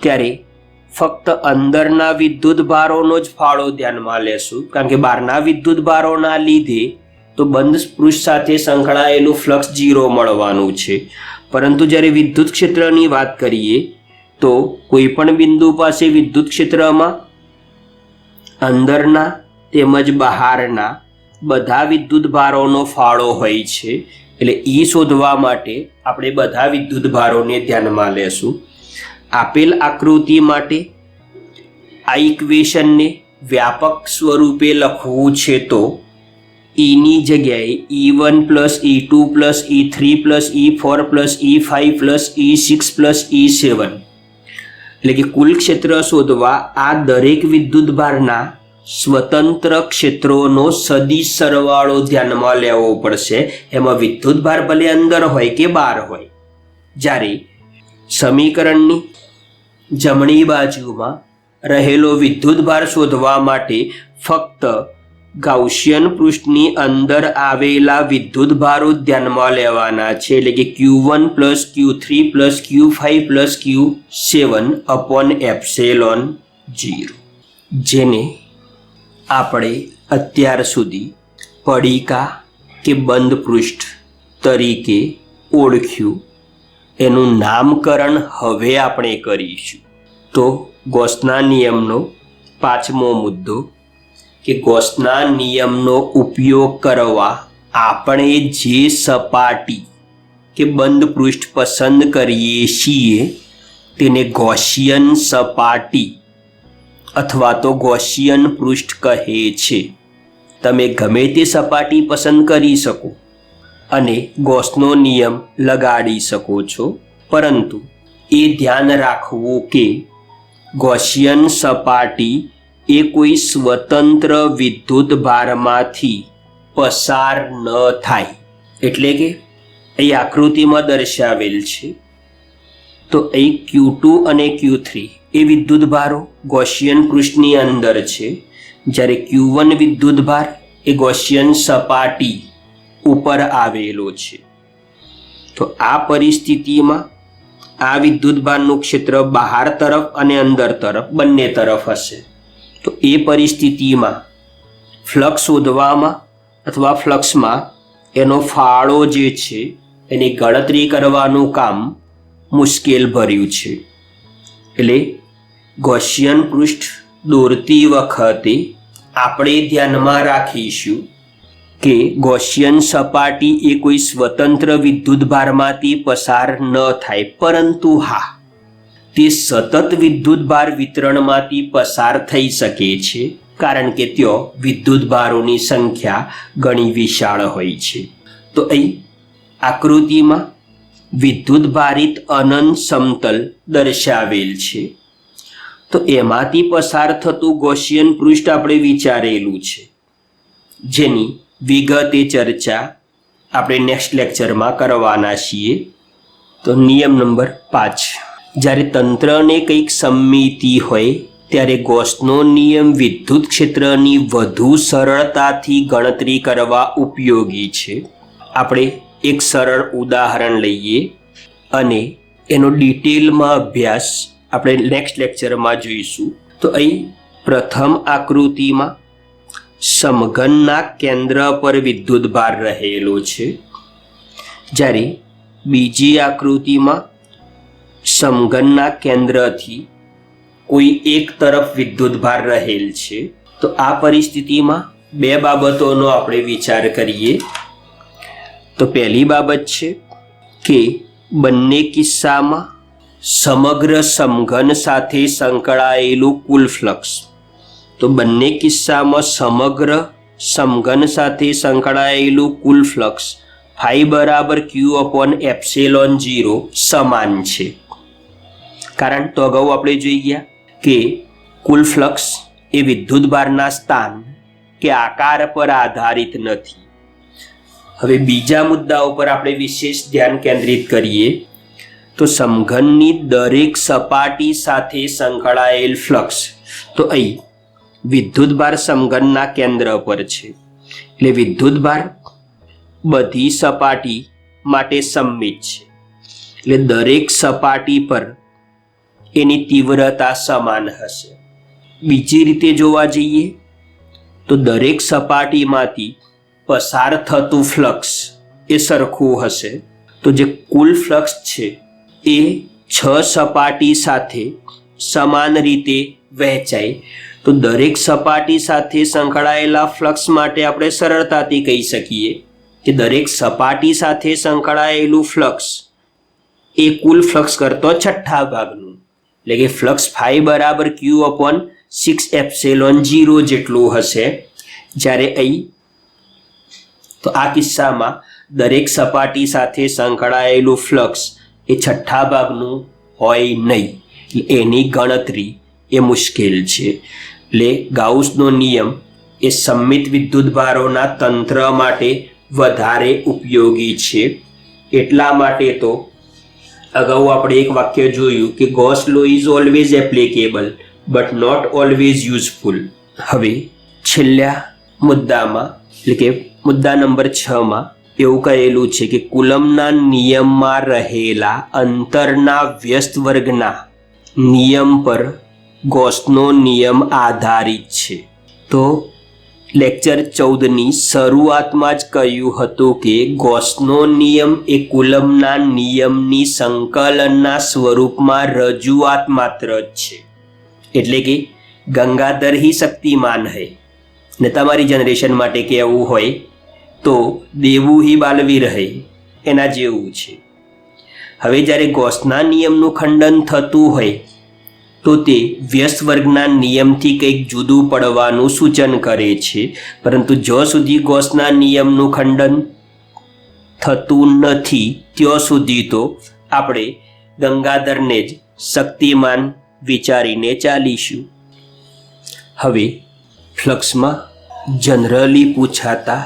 ત્યારે ફક્ત અંદરના વિદ્યુતભારોનો જ ફાળો ધ્યાનમાં લેશું, કારણ કે બહારના વિદ્યુતભારોના લીધે તો બંધ પૃષ્ઠ સાથે સંકળાયેલું ફ્લક્સ 0 મળવાનું છે. પરંતુ જ્યારે વિદ્યુત ક્ષેત્રની વાત કરીએ તો કોઈ પણ બિંદુ પાસે વિદ્યુત ક્ષેત્રમાં અંદરના તેમજ બહારના બધા વિદ્યુતભારોનો ફાળો હોય છે. એટલે E શોધવા માટે આપણે બધા વિદ્યુતભારોને ધ્યાનમાં લેશું. આપેલ આકૃતિ માટે આ ઇક્વેશનને વ્યાપક સ્વરૂપે લખવું છે તો Eની જગ્યાએ E1 plus E2 plus E3 plus E4 plus E5 plus E6 plus E7 એટલે કે કુલ ક્ષેત્ર શોધવા આ દરેક વિદ્યુતભારના સ્વતંત્ર ક્ષેત્રોનો સદિશ સરવાળો ધ્યાનમાં લેવો પડશે. એમાં વિદ્યુતભાર ભલે અંદર હોય કે બહાર હોય. જ્યારે સમીકરણની જમણી બાજુમાં રહેલો વિદ્યુતભાર શોધવા માટે ફક્ત ગાઉસિયન પૃષ્ઠની અંદર આવેલા વિદ્યુતભારો ધ્યાનમાં લેવાના છે. એટલે કે Q1 plus Q3 plus Q5 plus Q7 upon epsilon 0, જેને આપણે અત્યાર સુધી પડીકા કે બંધ પૃષ્ઠ તરીકે ઓળખ્યું. એનું નામકરણ હવે આપણે કરીશું. તો ગૌસના નિયમનો પાંચમો મુદ્દો કે ગૌસના નિયમનો ઉપયોગ કરવા આપણે જે સપાટી કે બંધ પૃષ્ઠ પસંદ કરીએ છીએ તેને ગૌસિયન સપાટી અથવા તો ગૌસિયન પૃષ્ઠ કહે છે. તમે ગમે તે સપાટી પસંદ કરી શકો અને ગૌસનો નિયમ લગાડી શકો છો, પરંતુ એ ધ્યાન રાખવું કે ગૌસિયન સપાટી એ કોઈ સ્વતંત્ર વિદ્યુતભારમાંથી પસાર ન થાય. એટલે કે અહીં આકૃતિમાં દર્શાવેલ છે તો અહીં Q2 અને Q3 એ વિદ્યુતભારો ગૌસિયન પૃષ્ઠની અંદર છે, જ્યારે Q1 વિદ્યુતભાર એ ગૌસિયન સપાટી ઉપર આવેલો છે. તો આ પરિસ્થિતિમાં આ વિદ્યુતભારનું ક્ષેત્ર બહાર તરફ અને અંદર તરફ બંને તરફ હશે. તો એ પરિસ્થિતિમાં ફ્લક્સ શોધવામાં અથવા ફ્લક્સમાં એનો ફાળો જે છે એની ગણતરી કરવાનું કામ મુશ્કેલ ભર્યું છે. એટલે ગૌસિયન પૃષ્ઠ દોરતી વખતે આપણે ધ્યાનમાં રાખીશું કે ગૌસિયન સપાટી એ કોઈ સ્વતંત્ર વિદ્યુતભારમાંથી પસાર ન થાય, પરંતુ હા, તે સતત વિદ્યુતભાર વિતરણમાંથી પસાર થઈ શકે છે, કારણ કે ત્યાં વિદ્યુતભારોની સંખ્યા ઘણી વિશાળ હોય છે. તો અહીં આકૃતિમાં વિદ્યુતભારિત અનંત સમતલ દર્શાવેલ છે. તો એમાંથી પસાર થતું ગૌસિયન પૃષ્ઠ આપણે વિચારેલું છે, જેની વિગતે ચર્ચા આપણે નેક્સ્ટ લેક્ચરમાં કરવાના છીએ. તો નિયમ નંબર 5, જ્યારે તંત્રને કંઈક સમમિતિ હોય ત્યારે ગૌસનો નિયમ વિદ્યુત ક્ષેત્રની વધુ સરળતાથી ગણતરી કરવા ઉપયોગી છે. આપણે એક સરળ ઉદાહરણ લઈએ અને એનો ડિટેલમાં અભ્યાસ આપણે નેક્સ્ટ લેક્ચરમાં જોઈશું. તો અહીં પ્રથમ આકૃતિમાં સમઘનના કેન્દ્ર પર વિદ્યુતભાર રહેલો છે, જ્યારે બીજી આકૃતિમાં સમઘનના કેન્દ્રથી કોઈ એક તરફ વિદ્યુતભાર રહેલ છે. તો આ પરિસ્થિતિમાં બે બાબતોનો આપણે વિચાર કરીએ. તો પહેલી બાબત છે કે બંને કિસ્સામાં સમગ્ર સમઘન સાથે સંકળાયેલું કુલ ફ્લક્સ. તો બંને કિસ્સામાં સમગ્ર સમઘન સાથે સંકળાયેલું કુલ ફ્લક્સ ફાઈ બરાબર Q/ε0 સમાન છે. કારણ તો અગાઉ આપણે જોઈ ગયા કે કુલ ફ્લક્સ એ વિદ્યુતભારના સ્થાન કે આકાર પર આધારિત નથી. હવે બીજા મુદ્દા ઉપર આપણે વિશેષ ધ્યાન કેન્દ્રિત કરીએ તો સમઘનની દરેક સપાટી સાથે સંકળાયેલ ફ્લક્સ. તો અહીં વિદ્યુતભાર સમઘનના કેન્દ્ર પર છે, એટલે વિદ્યુતભાર બધી સપાટી માટે સમમિત છે. એટલે દરેક સપાટી પર એની તીવ્રતા સમાન હશે. બીજી રીતે જોવા જઈએ તો દરેક સપાટીમાંથી પસાર થતું ફ્લક્સ એ સરખું હશે. તો જે કુલ ફ્લક્સ છે એ 6 સપાટી સાથે સમાન રીતે વહેંચાય. તો દરેક સપાટી સાથે સંકળાયેલા ફ્લક્સ માટે આપણે સરળતાથી કહી શકીએ કે દરેક સપાટી સાથે સંકળાયેલું ફ્લક્સ એ કુલ ફ્લક્સ કરતો છઠ્ઠા ભાગનું, એટલે કે ફ્લક્સ ફાઈ બરાબર Q/6ε0 જેટલું હશે. જ્યારે અહીં તો આ કિસ્સામાં દરેક સપાટી સાથે સંકળાયેલું ફ્લક્સ એ છઠ્ઠા ભાગનું હોય નહીં. એની ગણતરી એ મુશ્કેલ છે. એટલે ગાઉસનો નિયમ એ સમમિત વિદ્યુતભારોના તંત્ર માટે વધારે ઉપયોગી છે. એટલા માટે તો અગાઉ આપણે એક વાક્ય જોયું કે Gauss law is always applicable but not always useful. હવે છેલ્લા મુદ્દામાં એટલે કે મુદ્દા નંબર 6માં એવું કહેલું છે કે કુલમના નિયમમાં રહેલા અંતરના વ્યસ્ત વર્ગના નિયમ પર ગોસનો નિયમ આધારિત છે. તો લેક્ચર 14ની શરૂઆતમાં જ કહ્યું હતું કે ગોસનો નિયમ એ કુલમના નિયમની સંકલનના સ્વરૂપમાં રજૂઆત માત્ર જ છે. એટલે કે ગંગાધર ही શક્તિમાન है ને તમારી જનરેશન માટે કહેવું હોય તો દેવું ही બાલવીર है એના જેવું છે. હવે જ્યારે ગોસના નિયમનું ખંડન થતું હોય તો તે વ્યસ્ત વર્ગના નિયમથી કંઈક જુદું પડવાનું સૂચન કરે છે. પરંતુ જ્યાં સુધી ગોસના નિયમનું ખંડન થતું નથી ત્યાં સુધી તો આપણે ગંગાધરને જ શક્તિમાન વિચારીને ચાલીશું. હવે ફ્લક્સમાં જનરલી પૂછાતા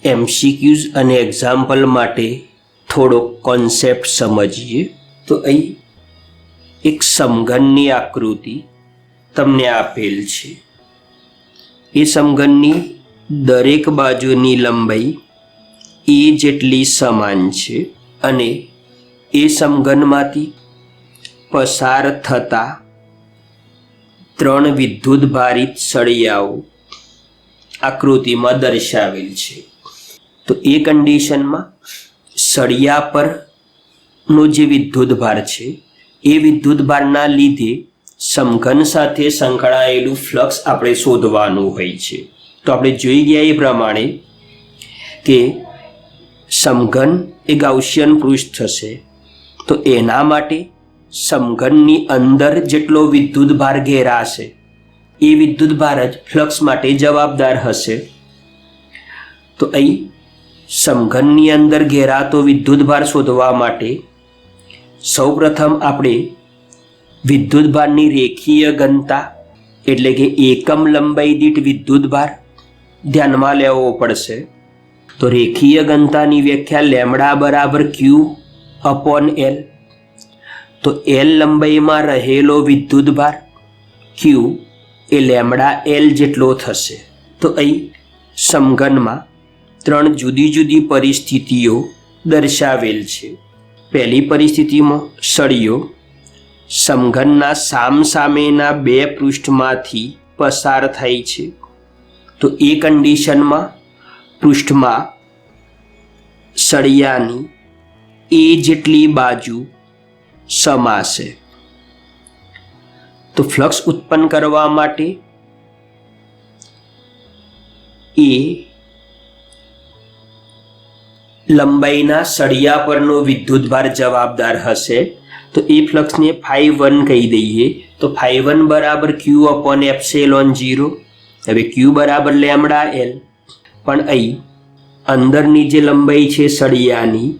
MCQs અને એક્ઝામ્પલ માટે થોડો કોન્સેપ્ટ સમજીએ. તો અહીં એક સમઘનની આકૃતિ તમને આપેલ છે. એ સમઘનની દરેક બાજુની લંબાઈ એ જેટલી સમાન છે અને એ સમઘનમાંથી પસાર થતા 3 વિદ્યુતભારિત સળિયાઓ આકૃતિમાં દર્શાવેલ છે. તો એ કન્ડિશનમાં સળિયા પરનો જે વિદ્યુતભાર છે એ વિદ્યુતભારના લીધે સમઘન સાથે સંકળાયેલું ફ્લક્સ આપણે શોધવાનું હોય છે. તો આપણે જોઈ ગયા એ પ્રમાણે કે સમઘન એ ગાઉસિયન પૃષ્ઠ થશે. તો એના માટે સમઘનની અંદર જેટલો વિદ્યુતભાર ઘેરાશે એ વિદ્યુતભાર જ ફ્લક્સ માટે જવાબદાર હશે. તો અહીં સમઘનની અંદર ઘેરાતો વિદ્યુતભાર શોધવા માટે સૌપ્રથમ આપણે વિદ્યુતભારની રેખીય ઘનતા એટલે કે એકમ લંબાઈ દીઠ વિદ્યુતભાર ધ્યાનમાં લેવો પડશે. તો રેખીય ઘનતાની વ્યાખ્યા લેમ્ડા બરાબર Q/L. તો L લંબાઈમાં રહેલો વિદ્યુતભાર Q એ લેમ્ડા L જેટલો થશે. તો અહીં સમઘનમાં 3 જુદી જુદી પરિસ્થિતિઓ દર્શાવેલ છે. પહેલી પરિસ્થિતિમાં સળિયો સમઘનના સામસામેના 2 પૃષ્ઠમાંથી પસાર થાય છે. તો એ કન્ડિશનમાં પૃષ્ઠમાં સળિયાની એ જેટલી બાજુ સમાશે. તો ફ્લક્સ ઉત્પન્ન કરવા માટે એ લંબાઈના સળિયા પરનો વિદ્યુતભાર જવાબદાર હશે. તો એ ફ્લક્સને φ1 કહી દઈએ. તો φ1 બરાબર Q/ε0. હવે Q બરાબર લેમ્ડા L. પણ અહીં અંદરની જે લંબાઈ છે સળિયાની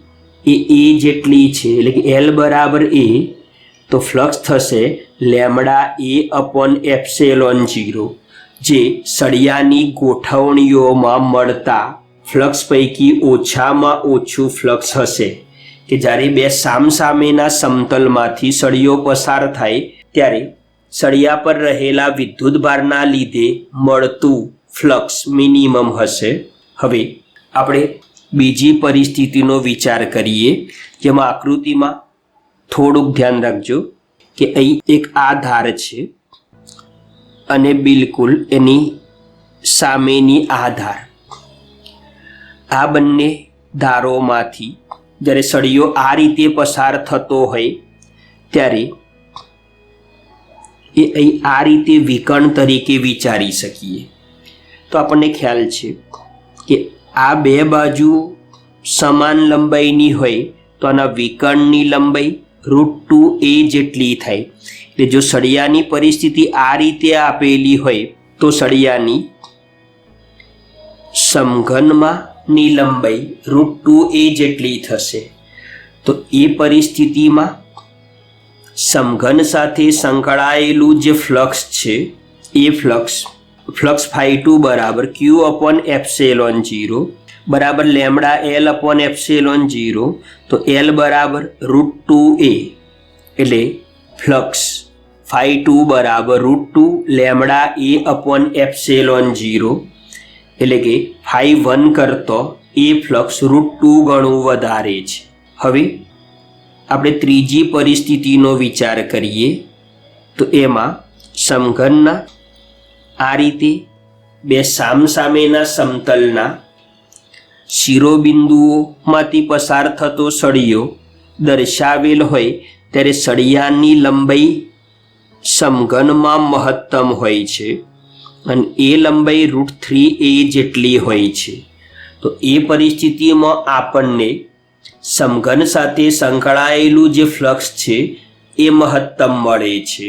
એ જેટલી છે એટલે કે L બરાબર A. તો ફ્લક્સ થશે λA/ε0 જે સળિયાની ગોઠવણીઓમાં મળતા ફ્લક્સ પૈકી ઓછામાં ઓછું ફ્લક્સ હશે કે જ્યારે 2 સામસામેના સમતલમાંથી સળિયો પસાર થાય ત્યારે સળિયા પર રહેલા વિદ્યુતભારના લીધે મળતું ફ્લક્સ મિનિમમ હશે. હવે આપણે બીજી પરિસ્થિતિનો વિચાર કરીએ જેમાં આકૃતિમાં થોડુંક ધ્યાન રાખજો કે અહીં એક આ ધાર છે અને બિલકુલ એની સામેની આ ધાર. આ બંને ધારોમાંથી જ્યારે સળિયો આ રીતે પસાર થતો હોય ત્યારે એ અહીં આ રીતે વિકર્ણ તરીકે વિચારી શકીએ. તો આપણને ખ્યાલ છે કે આ 2 બાજુ સમાન લંબાઈની હોય તો આના વિકર્ણની લંબાઈ √2a જેટલી થાય. એટલે જો સળિયાની પરિસ્થિતિ આ રીતે આપેલી હોય તો સળિયાની સમઘનમાંની લંબાઈ √2a જેટલી થશે. તો એ પરિસ્થિતિમાં સમઘન સાથે સંકળાયેલું જે ફ્લક્સ છે એ ફ્લક્સ φ2 બરાબર Q/ε0 બરાબર લેમડા L/ε0, તો L બરાબર √2a, એટલે ફ્લક્સ φ2 બરાબર √2 લેમડા A/ε0, એટલે કે φ1 કરતો એ ફ્લક્સ √2 ગણું વધારે છે. હવે આપણે ત્રીજી પરિસ્થિતિનો વિચાર કરીએ તો એમાં સમઘનના આ રીતે બે સામસામેના સમતલના શિરોબિંદુઓમાંથી પસાર થતો સળિયો દર્શાવેલ હોય ત્યારે સળિયાની લંબાઈ સમઘનમાં મહત્તમ હોય છે અને એ લંબાઈ √3a જેટલી હોય છે. તો એ પરિસ્થિતિમાં આપણને સમઘન સાથે સંકળાયેલું જે ફ્લક્સ છે એ મહત્તમ મળે છે.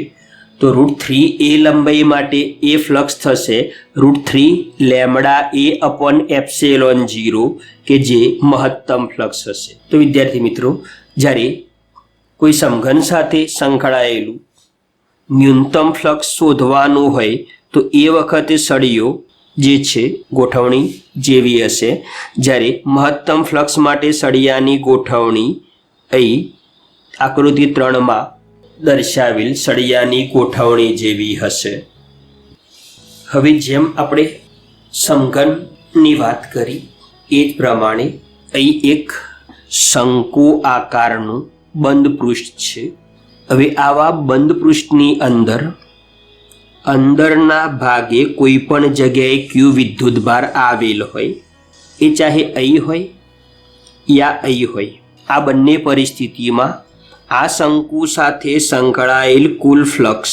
તો √3a લંબાઈ માટે એ ફ્લક્સ થશે √3 લેમડા A/ε0, કે જે મહત્તમ ફ્લક્સ હશે. તો વિદ્યાર્થી મિત્રો, જ્યારે કોઈ સમઘન સાથે સંકળાયેલું ન્યૂનતમ ફ્લક્સ શોધવાનું હોય તો એ વખતે સળિયો જે છે ગોઠવણી જેવી હશે, જ્યારે મહત્તમ ફ્લક્સ માટે સળિયાની ગોઠવણી અહીં આકૃતિ 3માં દર્શાવેલ સળિયાની ગોઠવણી જેવી હશે. હવે જેમ આપણે સમઘનની વાત કરી એ જ પ્રમાણે અહીં એક શંકુ આકારનું બંધ પૃષ્ઠ છે. હવે આવા બંધ પૃષ્ઠની અંદરના ભાગે કોઈ પણ જગ્યાએ Q વિદ્યુતભાર આવેલ હોય, એ ચાહે અહીં હોય યા અહીં હોય, આ બંને પરિસ્થિતિમાં આ શંકુ સાથે સંકળાયેલ કુલ ફ્લક્સ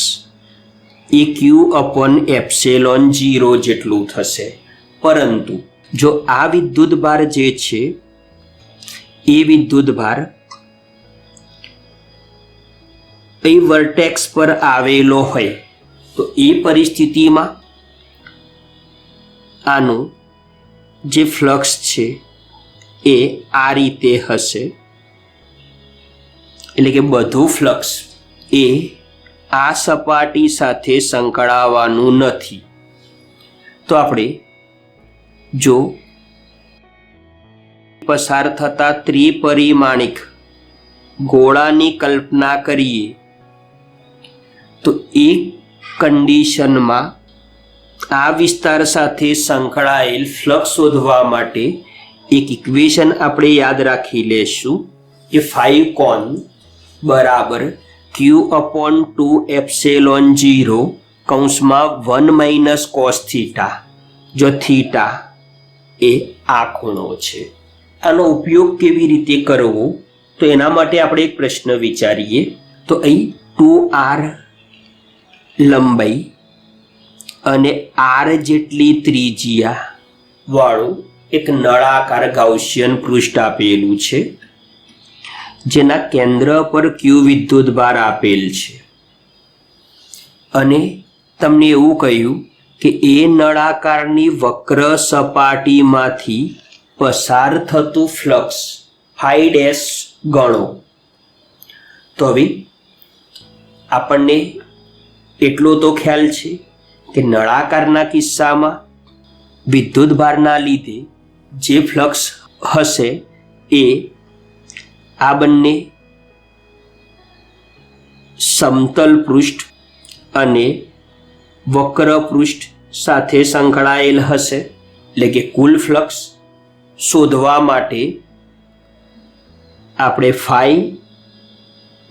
એ Q/ε0 જેટલું થશે. પરંતુ જો આ વિદ્યુતભાર જે છે એ વિદ્યુતભાર અહીં વર્ટેક્સ પર આવેલો હોય તો એ પરિસ્થિતિમાં આનું જે ફ્લક્સ છે એ આ રીતે હશે, એટલે કે બધું ફ્લક્સ એ આ સપાટી સાથે સંકળાવાનું નથી. તો આપણે જો પસાર થતા ત્રિપરિમાણિક ગોળાની કલ્પના કરીએ તો એ કન્ડિશનમાં આ વિસ્તાર સાથે સંકળાયેલ ફ્લક્સ શોધવા માટે એક ઇક્વેશન આપણે યાદ રાખી લેશું કે φ કોન બરાબર Q/2ε0 કૌંસમાં 1 - cos થીટા, જો થીટા એ આ ખૂણો છે. આનો ઉપયોગ કેવી રીતે કરવો તો એના માટે આપણે એક પ્રશ્ન વિચારીએ. તો અહીં 2r લંબાઈ અને r જેટલી ત્રિજ્યા વાળું એક નળાકાર ગાઉસિયન પૃષ્ઠ આપેલું છે, જેના કેન્દ્ર પર Q વિદ્યુતભાર આપેલ છે, અને તમને એવું કહ્યું કે એ નળાકારની વક્ર સપાટીમાંથી પસાર થતું ફ્લક્સ φ' ગણો. તો હવે આપણને એટલો તો ખ્યાલ છે કે નળાકારના કિસ્સામાં વિદ્યુતભારના લીધે જે ફ્લક્સ હશે એ આ બંને સમતલ પૃષ્ઠ અને વક્ર પૃષ્ઠ સાથે સંકળાયેલ હશે. એટલે કે કુલ ફ્લક્સ શોધવા માટે આપણે φ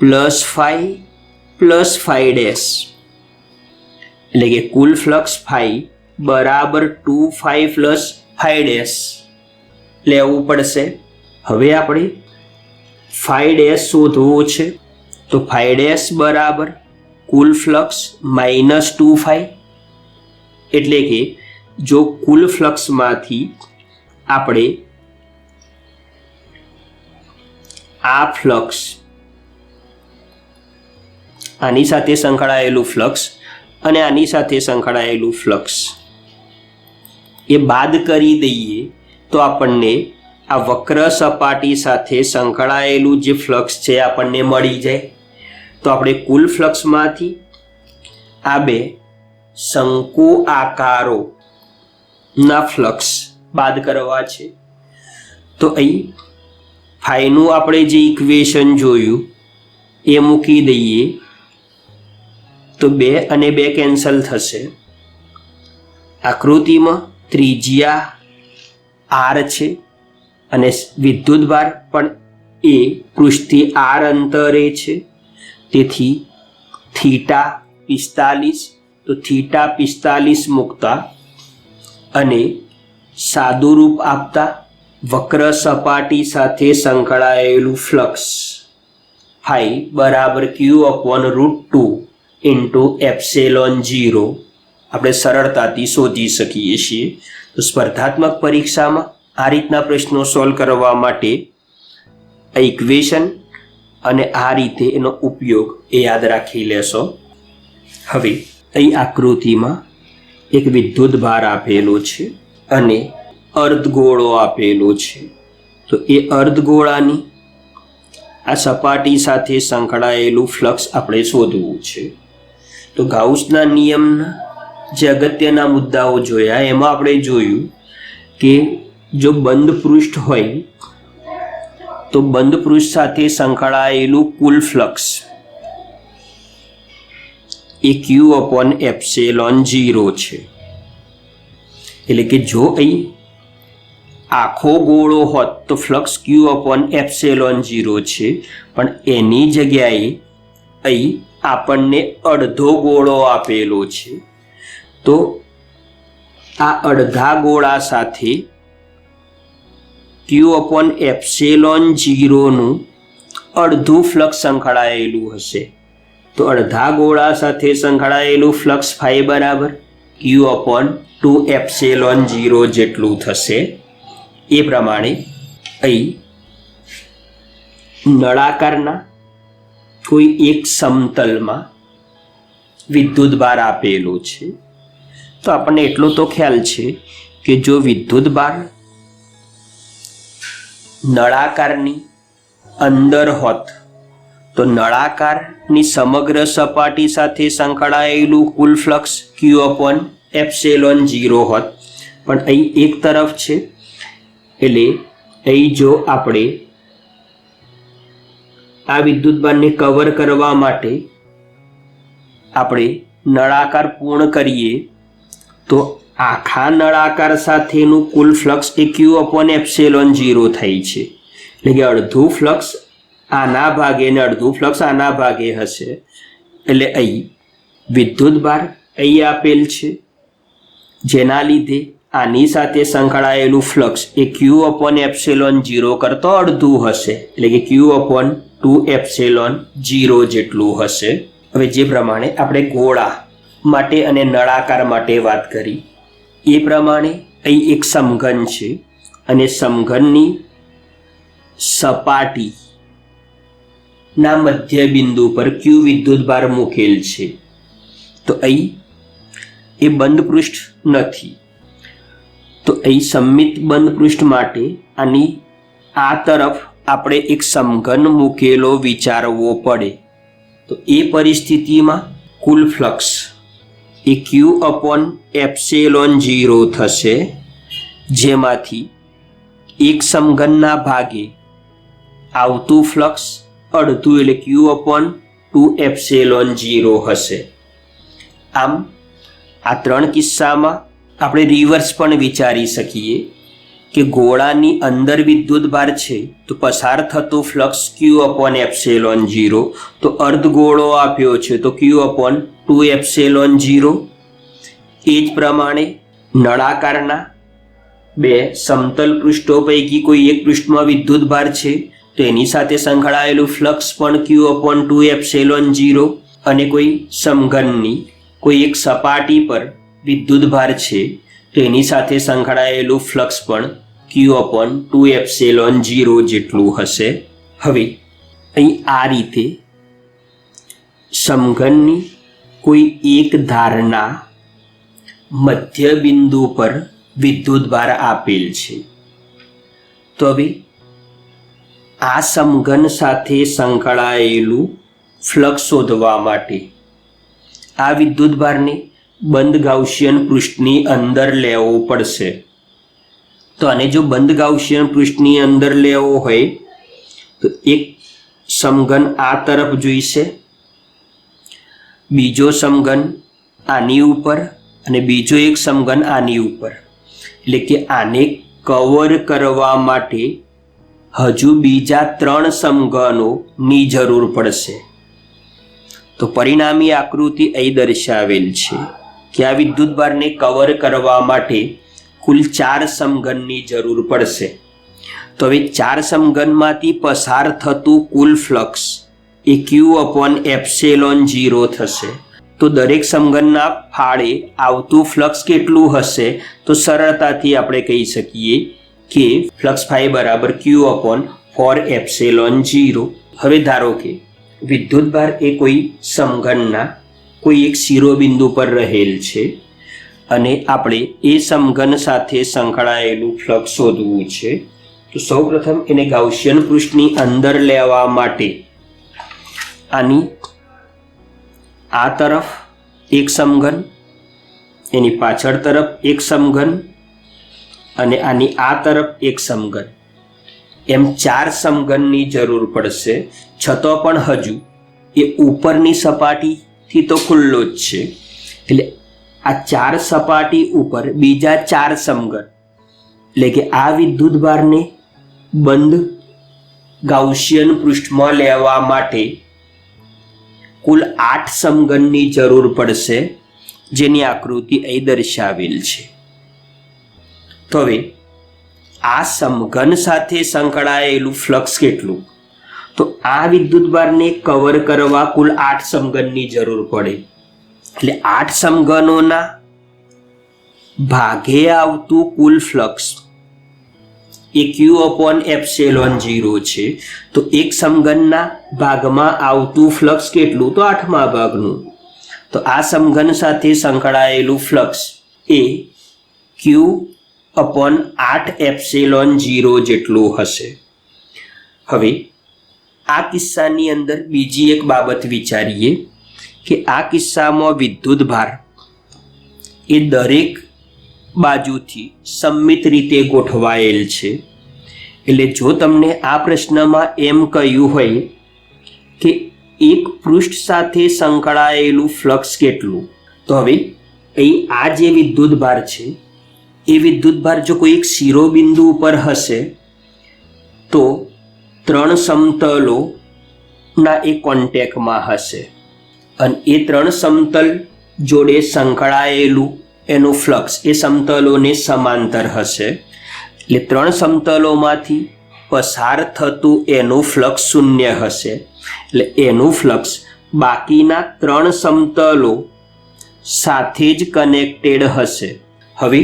+ φ + φ', એટલે કે કુલ ફ્લક્સ φ બરાબર 2φ + φ' લેવું પડશે. હવે આપણે φ' શોધવો છે તો φ' બરાબર કુલ ફ્લક્સ -2φ, એટલે કે જો કુલ ફ્લક્સમાંથી આપણે આ ફ્લક્સ આની સાથે સંકળાયેલું ફ્લક્સ અને આની સાથે સંકળાયેલું ફ્લક્સ એ બાદ કરી દઈએ તો આપણને આ વક્ર સપાટી સાથે સંકળાયેલું જે ફ્લક્સ છે આપણને મળી જાય. તો આપણે કુલ ફ્લક્સમાંથી આ બે શંકુ આકારોના ફ્લક્સ બાદ કરવા છે. તો અહીં ફાઈનું આપણે જે ઇક્વેશન જોયું એ મૂકી દઈએ તો 2 અને 2 કેન્સલ થશે. આકૃતિમાં ત્રિજ્યા r છે અને વિદ્યુતભાર પણ એ પૃષ્ઠથી r અંતરે છે. તેથી θ 45, તો θ 45 મૂકતા અને સાદું રૂપ આપતા વક્ર સપાટી સાથે સંકળાયેલું ફ્લક્સ ફાઈ બરાબર Q/√2 ઇન્ટુ ε0 આપણે સરળતાથી શોધી શકીએ છીએ. તો સ્પર્ધાત્મક પરીક્ષામાં આ રીતના પ્રશ્નો સોલ્વ કરવા માટે આ ઇક્વેશન અને આ રીતે એનો ઉપયોગ એ યાદ રાખી લેશો. હવે અહીં આકૃતિમાં એક વિદ્યુત ભાર આપેલો છે અને અર્ધગોળો આપેલો છે. તો એ અર્ધગોળાની આ સપાટી સાથે સંકળાયેલું ફ્લક્સ આપણે શોધવું છે. તો ગાઉસના નિયમના જે અગત્યના મુદ્દાઓ જોયા એમાં આપણે જોયું કે જો બંધ પૃષ્ઠ હોય તો બંધ પૃષ્ઠ સાથે સંકળાયેલું કુલ ફ્લક્સ એ Q/ε0 છે. એટલે કે જો અહીં આખો ગોળો હોત તો ફ્લક્સ Q/ε0 છે, પણ એની જગ્યાએ અહીં આપણને અડધો ગોળો આપેલો છે. તો આ અડધા ગોળા સાથે Q/ε0 નું અડધું ફ્લક્સ સંકળાયેલું હશે. તો અડધા ગોળા સાથે સંકળાયેલું ફ્લક્સ ફાઈ બરાબર Q/2ε0 જેટલું થશે. એ પ્રમાણે અહીં નળાકારના કોઈ એક સમતલમાં વિદ્યુતભાર આપેલો છે. તો આપણને એટલો તો ખ્યાલ છે કે જો વિદ્યુતભાર નળાકારની અંદર હોત તો નળાકારની સમગ્ર સપાટી સાથે સંકળાયેલું કુલ ફ્લક્સ Q/ε0 હોત, પણ અહીં એક તરફ છે. એટલે અહીં જો આપણે આ વિદ્યુતભારને કવર કરવા માટે આપણે નળાકાર પૂર્ણ કરીએ તો આખા નળાકાર સાથેનું કુલ ફ્લક્સ એ Q/ε0 થઈ છે. એટલે કે અડધું ફ્લક્સ આના ભાગે ને અડધું ફ્લક્સ આના ભાગે હશે. એટલે અહીં વિદ્યુતભાર અહીં આપેલ છે, જેના લીધે આની સાથે સંકળાયેલું ફ્લક્સ એ Q/ε0 કરતો અડધું હશે. એટલે કે Q/2ε0 જેટલું હશે. હવે જે પ્રમાણે આપણે ગોળા માટે અને નળાકાર માટે વાત કરી એ પ્રમાણે અહીં એક સમઘન છે અને સમઘનની સપાટી ના મધ્ય બિંદુ પર Q વિદ્યુતભાર મૂકેલ છે. તો અહીં એ બંધ પૃષ્ઠ નથી. તો અહીં સમમિત બંધ પૃષ્ઠ માટે આની આ તરફ આપણે એક સમઘન મૂકેલો વિચારવો પડે. તો એ પરિસ્થિતિમાં કુલ ફ્લક્સ એ Q/ε0 થશે, જેમાંથી એક સમઘનના ભાગે આવતું ફ્લક્સ અડધું એટલે Q/2ε0 હશે. આમ આ ત્રણ કિસ્સામાં આપણે રિવર્સ પણ વિચારી શકીએ કે ગોળાની અંદર વિદ્યુતભાર છે તો પસાર થતો ફ્લક્સ Q/ε0, તો અર્ધગોળો આપ્યો છે તો Q/2ε0. એ જ પ્રમાણે નળાકારના બે સમતલ પૃષ્ઠો પૈકી કોઈ એક પૃષ્ઠમાં વિદ્યુતભાર છે તો એની સાથે સંકળાયેલું ફ્લક્સ પણ Q/2ε0, અને કોઈ સમઘનની કોઈ એક સપાટી પર વિદ્યુતભાર છે તો એની સાથે સંકળાયેલું ફ્લક્સ પણ Q/2ε0 જેટલું હશે. હવે અહીં આ રીતે સમઘનની કોઈ એક ધારના મધ્ય બિંદુ પર વિદ્યુતભાર આપેલ છે. તો હવે આ સમઘન સાથે સંકળાયેલું ફ્લક્સ શોધવા માટે આ વિદ્યુતભારને બંધ ગાઉસિયન પૃષ્ઠની અંદર લેવો પડશે. તો આને જો બંધ ગાઉસિયન પૃષ્ઠની અંદર લેવો હોય તો એક સમઘન આ તરફ જોઈશે, બીજો સમઘન આની ઉપર અને બીજો એક સમઘન આની ઉપર. એટલે કે આને કવર કરવા માટે હજુ બીજા 3 સમઘનોની જરૂર પડશે. તો પરિણામી આકૃતિ અહીં દર્શાવેલ છે કે આ વિદ્યુતભારને કવર કરવા માટે કુલ 4 સમઘનની જરૂર પડશે. તો હવે 4 સમઘનમાંથી પસાર થતું કુલ ફ્લક્સ એ Q/ε0 થશે. તો દરેક સમઘનના ફાળે આવતું ફ્લક્સ કેટલું હશે? તો સરળતાથી આપણે કહી શકીએ કે ફ્લક્સ ફાઈ બરાબર Q/4ε0. હવે ધારો કે વિદ્યુતભાર એ કોઈ સમઘનના કોઈ એક શિરોબિંદુ પર રહેલ છે અને આપણે એ સમઘન સાથે સંકળાયેલું ફ્લક્સ શોધવું છે. તો સૌપ્રથમ એને ગાઉસિયન પૃષ્ઠની અંદર લેવા માટે આની આ તરફ એક સમઘન, એની પાછળ તરફ એક સમઘન અને આની આ તરફ એક સમઘન, એમ 4 સમઘનની જરૂર પડશે. છતાં પણ હજુ એ ઉપરની સપાટીથી તો ખુલ્લો જ છે. એટલે આ 4 સપાટી ઉપર બીજા 4 સમઘન, એટલે કે આ વિદ્યુતભારને બંધ ગાઉસિયન પૃષ્ઠમાં લેવા માટે કુલ 8 સમઘનની જરૂર પડશે, જેની આકૃતિ અહીં દર્શાવેલ છે. તો હવે આ સમઘન સાથે સંકળાયેલું ફ્લક્સ કેટલું? તો આ વિદ્યુતભારને કવર કરવા કુલ 8 સમઘનની જરૂર પડે. એટલે 8 સમઘનોના ભાગે આવતું કુલ ફ્લક્સ એ Q/ε0 છે. તો એક સમઘનના ભાગમાં આવતું ફ્લક્સ કેટલું? તો 8મા ભાગનું. તો આ સમઘન સાથે સંકળાયેલું ફ્લક્સ એ Q/8ε0 જેટલું હશે. હવે આ કિસ્સાની અંદર બીજી એક બાબત વિચારીએ કે આ કિસ્સામાં વિદ્યુતભાર એ દરેક બાજુથી સમમિત રીતે ગોઠવાયેલ છે. એટલે જો તમને આ પ્રશ્નમાં એમ કહ્યું હોય કે એક પૃષ્ઠ સાથે સંકળાયેલું ફ્લક્સ કેટલું, તો હવે અહીં આ જે વિદ્યુતભાર છે એ વિદ્યુતભાર જો કોઈ એક શિરોબિંદુ ઉપર હશે તો 3 સમતલોના એ કોન્ટેક્ટમાં હશે અને એ 3 સમતલ જોડે સંકળાયેલું એનું ફ્લક્સ એ સમતલોને સમાંતર હશે. એટલે 3 સમતલોમાંથી પસાર થતું એનું ફ્લક્સ 0 હશે. એટલે એનું ફ્લક્સ બાકીના 3 સમતલો સાથે જ કનેક્ટેડ હશે. હવે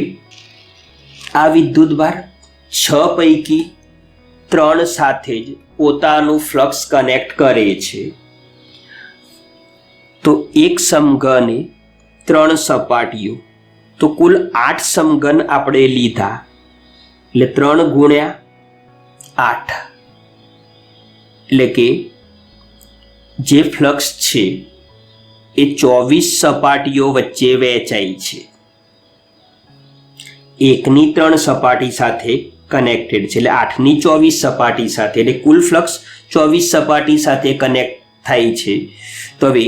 આ વિદ્યુતભાર 6 પૈકી 3 સાથે જ પોતાનું ફ્લક્સ કનેક્ટ કરે છે. તો એક સમઘને 3 સપાટીઓ, તો કુલ 8 સમઘન આપણે લીધા. એટલે 3 × 8 એટલે કે જે ફ્લક્સ છે એ 24 સપાટીઓ વચ્ચે વહેંચાય છે. એકની 3 સપાટી સાથે કનેક્ટેડ છે. એટલે 8ની 24 સપાટી સાથે, એટલે કુલ ફ્લક્સ 24 સપાટી સાથે કનેક્ટ થાય છે. તો હવે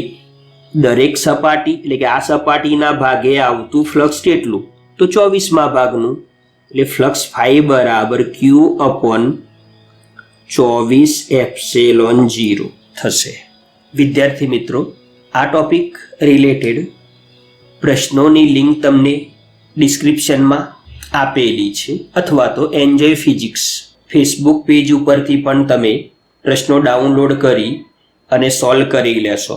દરેક સપાટી એટલે કે આ સપાટીના ભાગે આવતું ફ્લક્સ કેટલું? તો 24મા ભાગનું. એટલે ફ્લક્સ ફાઈ બરાબર Q/24ε0 થશે. વિદ્યાર્થી મિત્રો, આ ટોપિક રિલેટેડ પ્રશ્નોની લિંક તમને ડિસ્ક્રિપ્શનમાં આપેલી છે, અથવા તો એન્જોય ફિઝિક્સ ફેસબુક પેજ ઉપરથી પણ તમે પ્રશ્નો ડાઉનલોડ કરી અને સોલ્વ કરી લેશો.